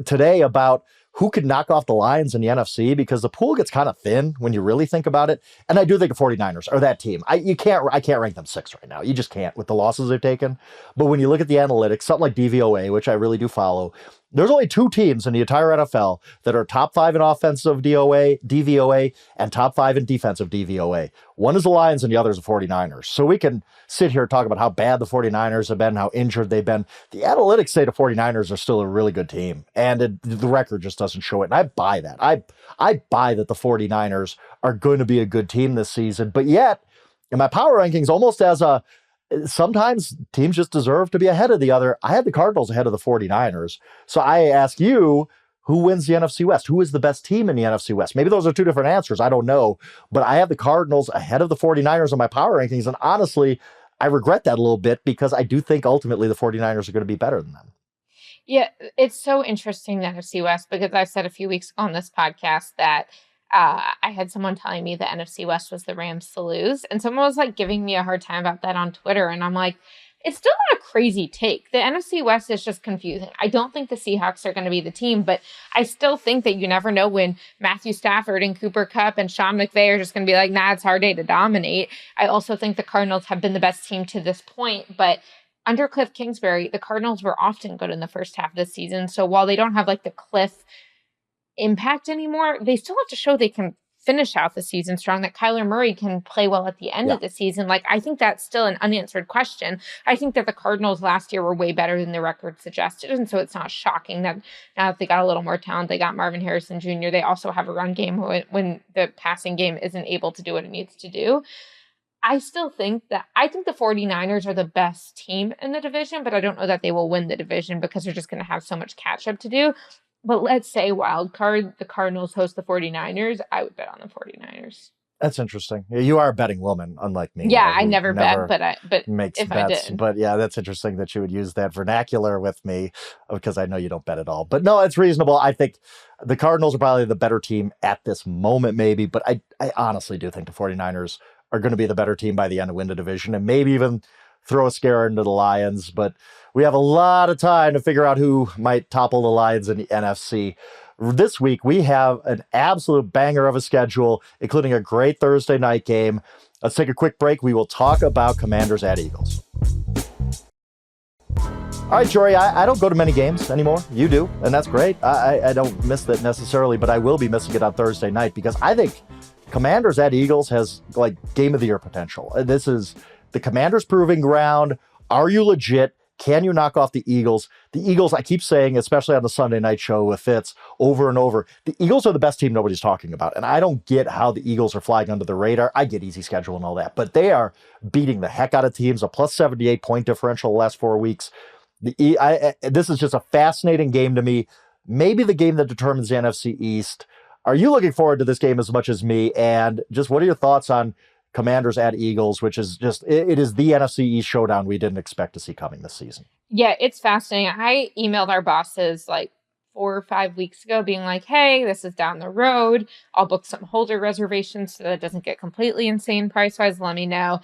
today about who could knock off the Lions in the NFC, because the pool gets kind of thin when you really think about it. And I do think the 49ers are that team. I can't rank them 6th right now. You just can't with the losses they've taken. But when you look at the analytics, something like DVOA, which I really do follow, there's only 2 teams in the entire NFL that are top 5 in offensive DVOA, and top 5 in defensive DVOA. One is the Lions and the other is the 49ers. So we can sit here and talk about how bad the 49ers have been, how injured they've been. The analytics say the 49ers are still a really good team, and the record just doesn't show it. And I buy that. I buy that the 49ers are going to be a good team this season. But yet, in my power rankings, almost as sometimes teams just deserve to be ahead of the other, I had the Cardinals ahead of the 49ers. So I ask you, who wins the NFC West? Who is the best team in the NFC West? Maybe those are 2 different answers. I don't know. But I have the Cardinals ahead of the 49ers on my power rankings. And honestly, I regret that a little bit, because I do think ultimately the 49ers are going to be better than them. Yeah, it's so interesting, the NFC West, because I said a few weeks ago on this podcast that I had someone telling me the NFC West was the Rams to lose. And someone was like giving me a hard time about that on Twitter. And I'm like, it's still not a crazy take. The NFC West is just confusing. I don't think the Seahawks are going to be the team, but I still think that you never know when Matthew Stafford and Cooper Kupp and Sean McVay are just going to be like, nah, it's our day to dominate. I also think the Cardinals have been the best team to this point, but under Cliff Kingsbury, the Cardinals were often good in the first half of the season. So while they don't have like the Cliff impact anymore, they still have to show they can finish out the season strong, that Kyler Murray can play well at the end of the season. Like, I think that's still an unanswered question. I think that the Cardinals last year were way better than the record suggested. And so it's not shocking that now that they got a little more talent, they got Marvin Harrison Jr., they also have a run game when the passing game isn't able to do what it needs to do. I still think the 49ers are the best team in the division, but I don't know that they will win the division, because they're just going to have so much catch up to do. But let's say wild card, the Cardinals host the 49ers. I would bet on the 49ers. That's interesting. You are a betting woman, unlike me. Yeah, I never bet, but makes if bets. I did. But yeah, that's interesting that you would use that vernacular with me, because I know you don't bet at all. But no, it's reasonable. I think the Cardinals are probably the better team at this moment, maybe. But I honestly do think the 49ers are going to be the better team by the end and win the division, and maybe even throw a scare into the Lions. But we have a lot of time to figure out who might topple the Lions in the NFC. This week, we have an absolute banger of a schedule, including a great Thursday night game. Let's take a quick break. We will talk about Commanders at Eagles. All right, Jori, I don't go to many games anymore. You do, and that's great. I don't miss that necessarily, but I will be missing it on Thursday night, because I think Commanders at Eagles has like game of the year potential. This is the Commanders proving ground. Are you legit? Can you knock off the Eagles? The Eagles, I keep saying, especially on the Sunday night show with Fitz, over and over, the Eagles are the best team nobody's talking about. And I don't get how the Eagles are flying under the radar. I get easy schedule and all that, but they are beating the heck out of teams, a plus 78 point differential the last 4 weeks. This is just a fascinating game to me. Maybe the game that determines the NFC East. Are you looking forward to this game as much as me? And just what are your thoughts on Commanders at Eagles, which is just, it is the NFC East showdown we didn't expect to see coming this season. Yeah, it's fascinating. I emailed our bosses like 4 or 5 weeks ago being like, hey, this is down the road. I'll book some holder reservations so that it doesn't get completely insane price-wise. Let me know.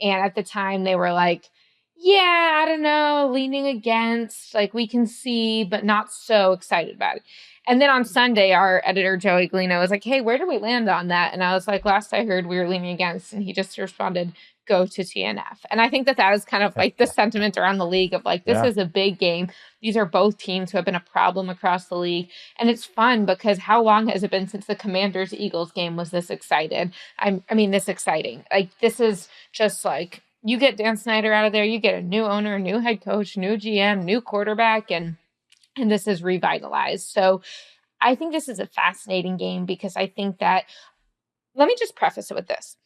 And at the time they were like, yeah, I don't know, leaning against, like we can see, but not so excited about it. And then on Sunday, our editor, Joey Galino, was like, hey, where do we land on that? And I was like, last I heard, we were leaning against. And he just responded, go to TNF. And I think that that is kind of like the sentiment around the league of like, this is a big game. These are both teams who have been a problem across the league. And it's fun because how long has it been since the Commanders-Eagles game was this excited? I mean, this exciting. Like, this is just like, you get Dan Snyder out of there, you get a new owner, new head coach, new GM, new quarterback, and this is revitalized. So I think this is a fascinating game because I think that, let me just preface it with this.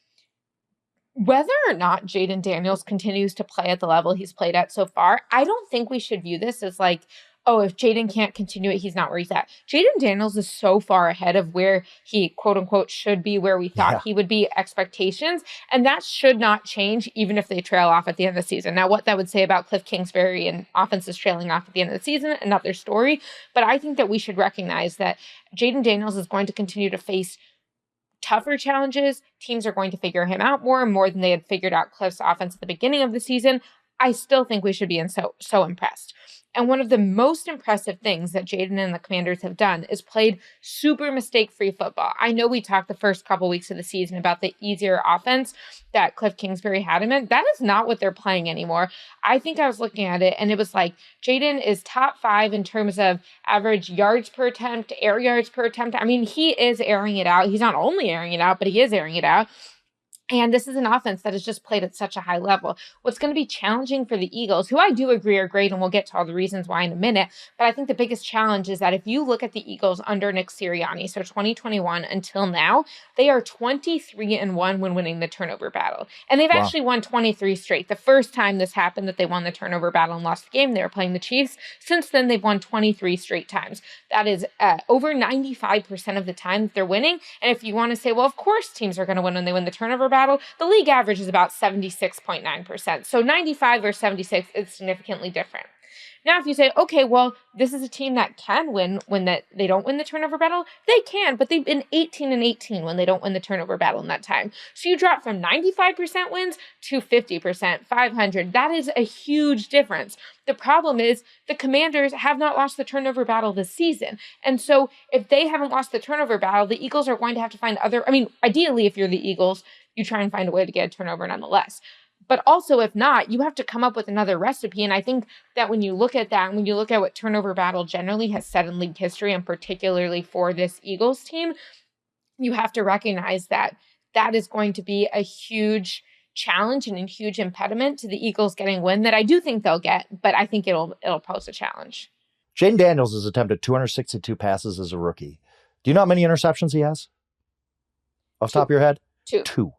Whether or not Jayden Daniels continues to play at the level he's played at so far, I don't think we should view this as like, oh, if Jayden can't continue it, he's not where he's at. Jayden Daniels is so far ahead of where he, quote unquote, should be, where we thought he would be, expectations. And that should not change even if they trail off at the end of the season. Now, what that would say about Cliff Kingsbury and offenses trailing off at the end of the season, another story. But I think that we should recognize that Jayden Daniels is going to continue to face tougher challenges. Teams are going to figure him out more than they had figured out Cliff's offense at the beginning of the season. I still think we should be so impressed. And one of the most impressive things that Jayden and the Commanders have done is played super mistake-free football. I know we talked the first couple weeks of the season about the easier offense that Cliff Kingsbury had him in. That is not what they're playing anymore. I think I was looking at it, and it was like Jayden is top 5 in terms of average yards per attempt, air yards per attempt. I mean, he is airing it out. He's not only airing it out, but he is airing it out. And this is an offense that is just played at such a high level. What's going to be challenging for the Eagles, who I do agree are great, and we'll get to all the reasons why in a minute, but I think the biggest challenge is that if you look at the Eagles under Nick Sirianni, so 2021 until now, they are 23-1 when winning the turnover battle. And they've actually won 23 straight. The first time this happened that they won the turnover battle and lost the game, they were playing the Chiefs. Since then, they've won 23 straight times. That is over 95% of the time that they're winning. And if you want to say, well, of course teams are going to win when they win the turnover battle, the league average is about 76.9%. So 95 or 76 is significantly different. Now, if you say, okay, well, this is a team that can win when they don't win the turnover battle, they can, but they've been 18-18 when they don't win the turnover battle in that time. So you drop from 95% wins to 50%, 500. That is a huge difference. The problem is the Commanders have not lost the turnover battle this season. And so if they haven't lost the turnover battle, the Eagles are going to have to find ideally, if you're the Eagles, you try and find a way to get a turnover nonetheless. But also, if not, you have to come up with another recipe. And I think that when you look at that, when you look at what turnover battle generally has said in league history, and particularly for this Eagles team, you have to recognize that that is going to be a huge challenge and a huge impediment to the Eagles getting a win that I do think they'll get, but I think it'll pose a challenge. Jayden Daniels has attempted 262 passes as a rookie. Do you know how many interceptions he has? Off the top of your head? Two.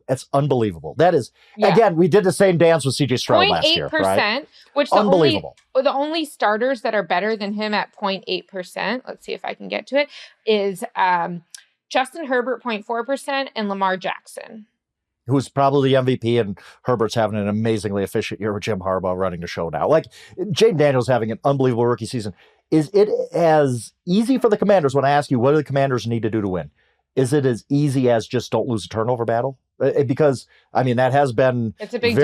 It's unbelievable. That is, again, we did the same dance with CJ Stroud last year, right? Which unbelievable. The only starters that are better than him at 0.8%, let's see if I can get to it, is Justin Herbert 0.4% and Lamar Jackson, who's probably the MVP, and Herbert's having an amazingly efficient year with Jim Harbaugh running the show now. Like, Jayden Daniels having an unbelievable rookie season. Is it as easy for the Commanders when I ask you, what do the Commanders need to do to win? Is it as easy as just don't lose a turnover battle? Because, I mean, that has been it's a big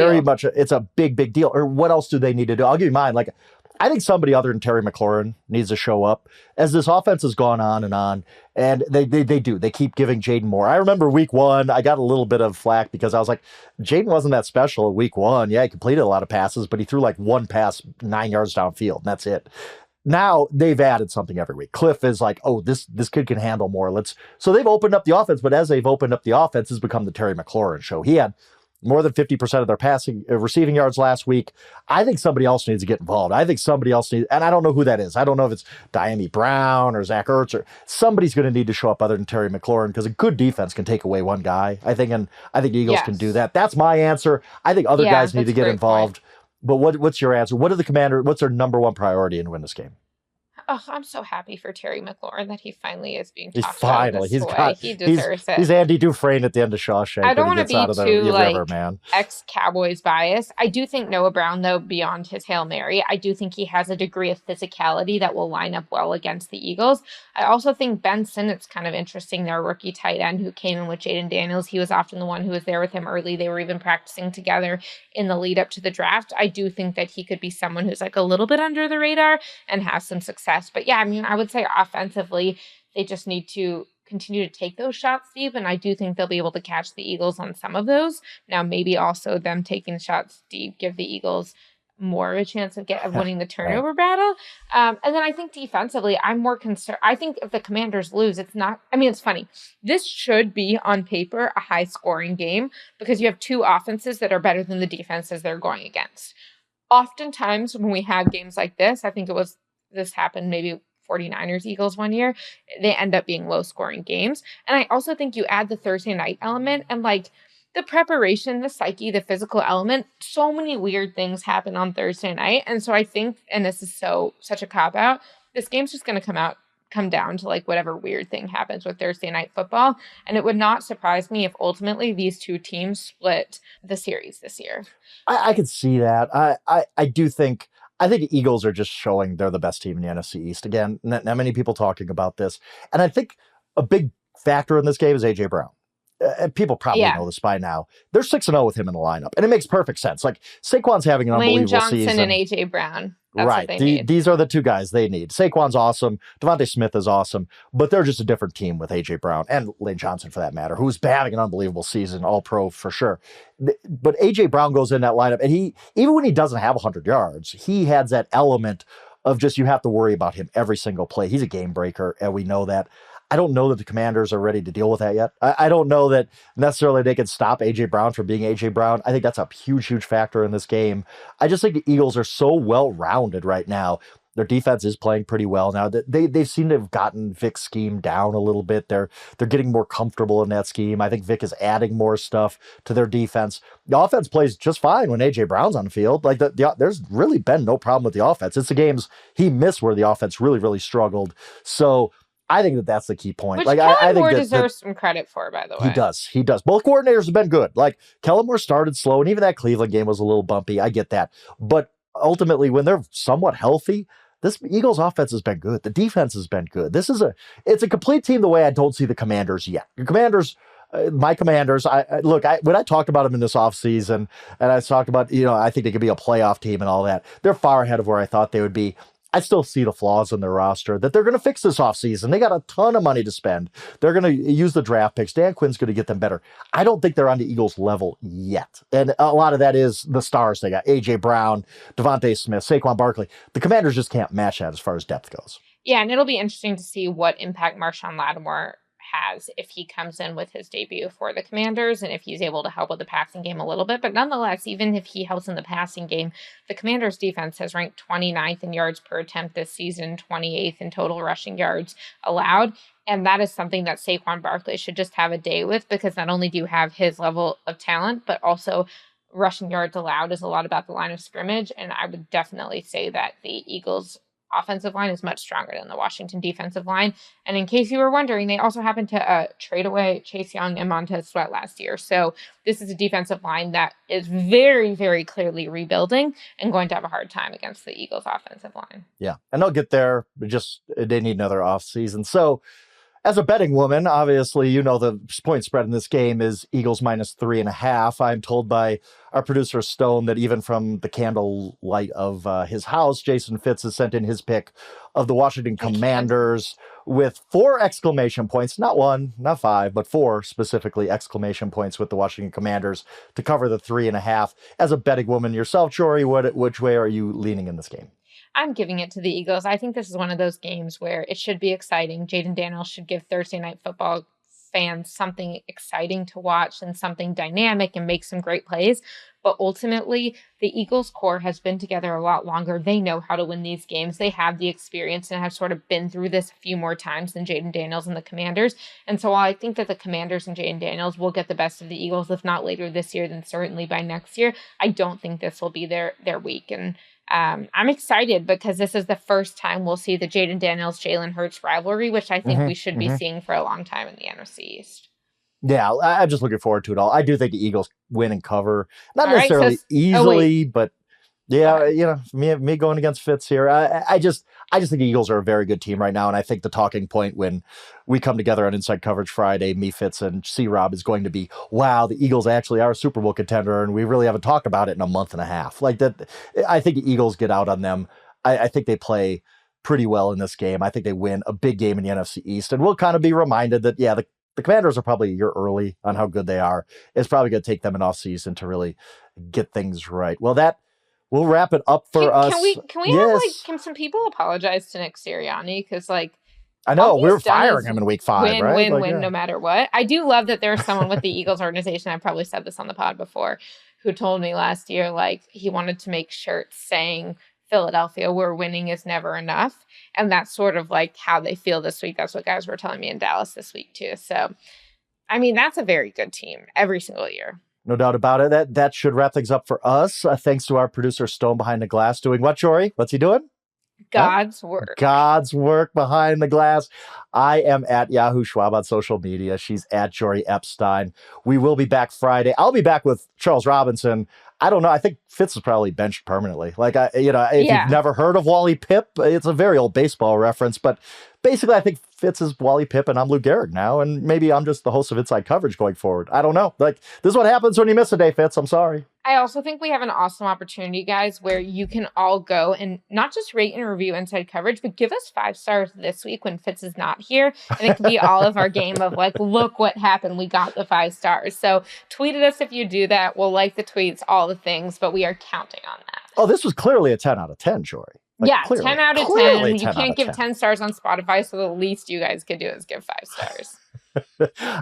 deal. Or what else do they need to do? I'll give you mine. Like, I think somebody other than Terry McLaurin needs to show up as this offense has gone on, and they do. They keep giving Jayden more. I remember week 1, I got a little bit of flack because I was like, Jayden wasn't that special at week 1. Yeah, he completed a lot of passes, but he threw like one pass 9 yards downfield, and that's it. Now they've added something every week. Cliff is like, oh, this kid can handle more. So they've opened up the offense, but as they've opened up the offense, it's become the Terry McLaurin show. He had more than 50% of their receiving yards last week. I think somebody else needs to get involved. I think somebody else needs, and I don't know who that is. I don't know if it's Diami Brown or Zach Ertz, or somebody's going to need to show up other than Terry McLaurin, because a good defense can take away one guy, I think, and I think the Eagles can do that. That's my answer. I think other guys need to get involved. But what's your answer? What's their number one priority in win this game? Oh, I'm so happy for Terry McLaurin that he finally is being talked about this way. He deserves it. He's Andy Dufresne at the end of Shawshank. I don't want to be too man. Ex-Cowboys bias. I do think Noah Brown, though, beyond his Hail Mary, I do think he has a degree of physicality that will line up well against the Eagles. I also think Ben Sinnott's kind of interesting, their rookie tight end who came in with Jaden Daniels. He was often the one who was there with him early. They were even practicing together in the lead up to the draft. I do think that he could be someone who's like a little bit under the radar and has some success. But yeah, I mean, I would say offensively, they just need to continue to take those shots deep, and I do think they'll be able to catch the Eagles on some of those. Now, maybe also them taking shots deep give the Eagles more of a chance of winning the turnover battle. And then I think defensively, I'm more concerned. I think if the Commanders lose, it's funny. This should be on paper a high-scoring game because you have two offenses that are better than the defenses they're going against. Oftentimes, when we have games like this, I think this happened maybe 49ers Eagles one year, they end up being low scoring games. And I also think you add the Thursday night element and like the preparation, the psyche, the physical element, so many weird things happen on Thursday night. And so I think, and this is such a cop out, this game's just going to come down to like whatever weird thing happens with Thursday night football. And it would not surprise me if ultimately these two teams split the series this year. I could see that. I think the Eagles are just showing they're the best team in the NFC East. Again, not many people talking about this. And I think a big factor in this game is A.J. Brown. And people probably know this by now. They're 6-0 with him in the lineup. And it makes perfect sense. Like, Saquon's having an unbelievable season. Lane Johnson and A.J. Brown. That's right. What they need. These are the two guys they need. Saquon's awesome. Devontae Smith is awesome. But they're just a different team with A.J. Brown and Lane Johnson, for that matter, who's having an unbelievable season, all-pro for sure. But A.J. Brown goes in that lineup, and he, even when he doesn't have 100 yards, he has that element of just you have to worry about him every single play. He's a game breaker, and we know that. I don't know that the Commanders are ready to deal with that yet. I don't know that necessarily they can stop A.J. Brown from being A.J. Brown. I think that's a huge, huge factor in this game. I just think the Eagles are so well-rounded right now. Their defense is playing pretty well now. They seem to have gotten Vic's scheme down a little bit. They're getting more comfortable in that scheme. I think Vic is adding more stuff to their defense. The offense plays just fine when A.J. Brown's on the field. Like there's really been no problem with the offense. It's the games he missed where the offense really, really struggled. So I think that's the key point. Which like Kellen Moore deserves some credit for, by the way. He does. Both coordinators have been good. Like Kellen Moore started slow, and even that Cleveland game was a little bumpy. I get that. But ultimately, when they're somewhat healthy, this Eagles offense has been good. The defense has been good. It's a complete team the way I don't see the Commanders yet. The Commanders, my Commanders, when I talked about them in this offseason, and I talked about, I think they could be a playoff team and all that, they're far ahead of where I thought they would be. I still see the flaws in their roster that they're going to fix this offseason. They got a ton of money to spend. They're going to use the draft picks. Dan Quinn's going to get them better. I don't think they're on the Eagles level yet. And a lot of that is the stars they got. A.J. Brown, Devontae Smith, Saquon Barkley. The Commanders just can't match that as far as depth goes. Yeah, and it'll be interesting to see what impact Marshawn Lattimore has if he comes in with his debut for the Commanders and if he's able to help with the passing game a little bit. But nonetheless, even if he helps in the passing game, the Commanders defense has ranked 29th in yards per attempt this season, 28th in total rushing yards allowed. And that is something that Saquon Barkley should just have a day with, because not only do you have his level of talent, but also rushing yards allowed is a lot about the line of scrimmage. And I would definitely say that the Eagles offensive line is much stronger than the Washington defensive line. And in case you were wondering, they also happened to trade away Chase Young and Montez Sweat last year. So this is a defensive line that is very, very clearly rebuilding and going to have a hard time against the Eagles offensive line. Yeah, and they'll get there. They need another offseason. So as a betting woman, obviously, the point spread in this game is Eagles minus 3.5. I'm told by our producer Stone that even from the candle light of his house, Jason Fitz has sent in his pick of the Washington Commanders with 4 exclamation points, not 1, not 5, but 4 specifically exclamation points with the Washington Commanders to cover the 3.5. As a betting woman yourself, Jori, which way are you leaning in this game? I'm giving it to the Eagles. I think this is one of those games where it should be exciting. Jaden Daniels should give Thursday Night Football fans something exciting to watch and something dynamic and make some great plays. But ultimately, the Eagles core has been together a lot longer. They know how to win these games. They have the experience and have sort of been through this a few more times than Jaden Daniels and the Commanders. And so while I think that the Commanders and Jaden Daniels will get the best of the Eagles, if not later this year, then certainly by next year, I don't think this will be their week. And I'm excited because this is the first time we'll see the Jaden Daniels, Jalen Hurts rivalry, which I think we should be seeing for a long time in the NFC East. Yeah, I'm just looking forward to it all. I do think the Eagles win and cover, not necessarily easily, but yeah, me going against Fitz here. I just think the Eagles are a very good team right now, and I think the talking point when we come together on Inside Coverage Friday, me, Fitz, and C-Rob, is going to be, wow, the Eagles actually are a Super Bowl contender, and we really haven't talked about it in a month and a half. Like that, I think the Eagles get out on them. I think they play pretty well in this game. I think they win a big game in the NFC East, and we'll kind of be reminded that, the Commanders are probably a year early on how good they are. It's probably going to take them an offseason to really get things right. Well, we'll wrap it up for us. Can we have can some people apologize to Nick Sirianni? Because I know we were firing him in week 5, right? Win, no matter what. I do love that there's someone with the Eagles organization. I probably said this on the pod before, who told me last year he wanted to make shirts saying Philadelphia, where winning is never enough. And that's sort of how they feel this week. That's what guys were telling me in Dallas this week too. So, I mean, that's a very good team every single year. No doubt about it. That should wrap things up for us. Thanks to our producer, Stone Behind the Glass. Doing what, Jori? What's he doing? God's work. God's work behind the glass. I am at Yahoo Schwab on social media. She's at Jori Epstein. We will be back Friday. I'll be back with Charles Robinson. I don't know. I think Fitz is probably benched permanently. If you've never heard of Wally Pipp, it's a very old baseball reference, but basically I think Fitz is Wally Pipp and I'm Lou Gehrig now, and maybe I'm just the host of Inside Coverage going forward. I don't know. This is what happens when you miss a day, Fitz. I'm sorry. I also think we have an awesome opportunity, guys, where you can all go and not just rate and review Inside Coverage, but give us 5 stars this week when Fitz is not here. And it can be all of our game of look what happened. We got the 5 stars. So tweet at us if you do that. We'll like the tweets, all the things, but we are counting on that. Oh, this was clearly a 10 out of 10, Jori. 10 out of 10. You can't give 10 stars on Spotify, so the least you guys could do is give 5 stars.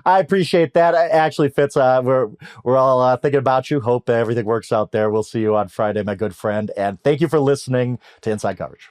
I appreciate that. Actually, Fitz, we're all thinking about you. Hope everything works out there. We'll see you on Friday, my good friend. And thank you for listening to Inside Coverage.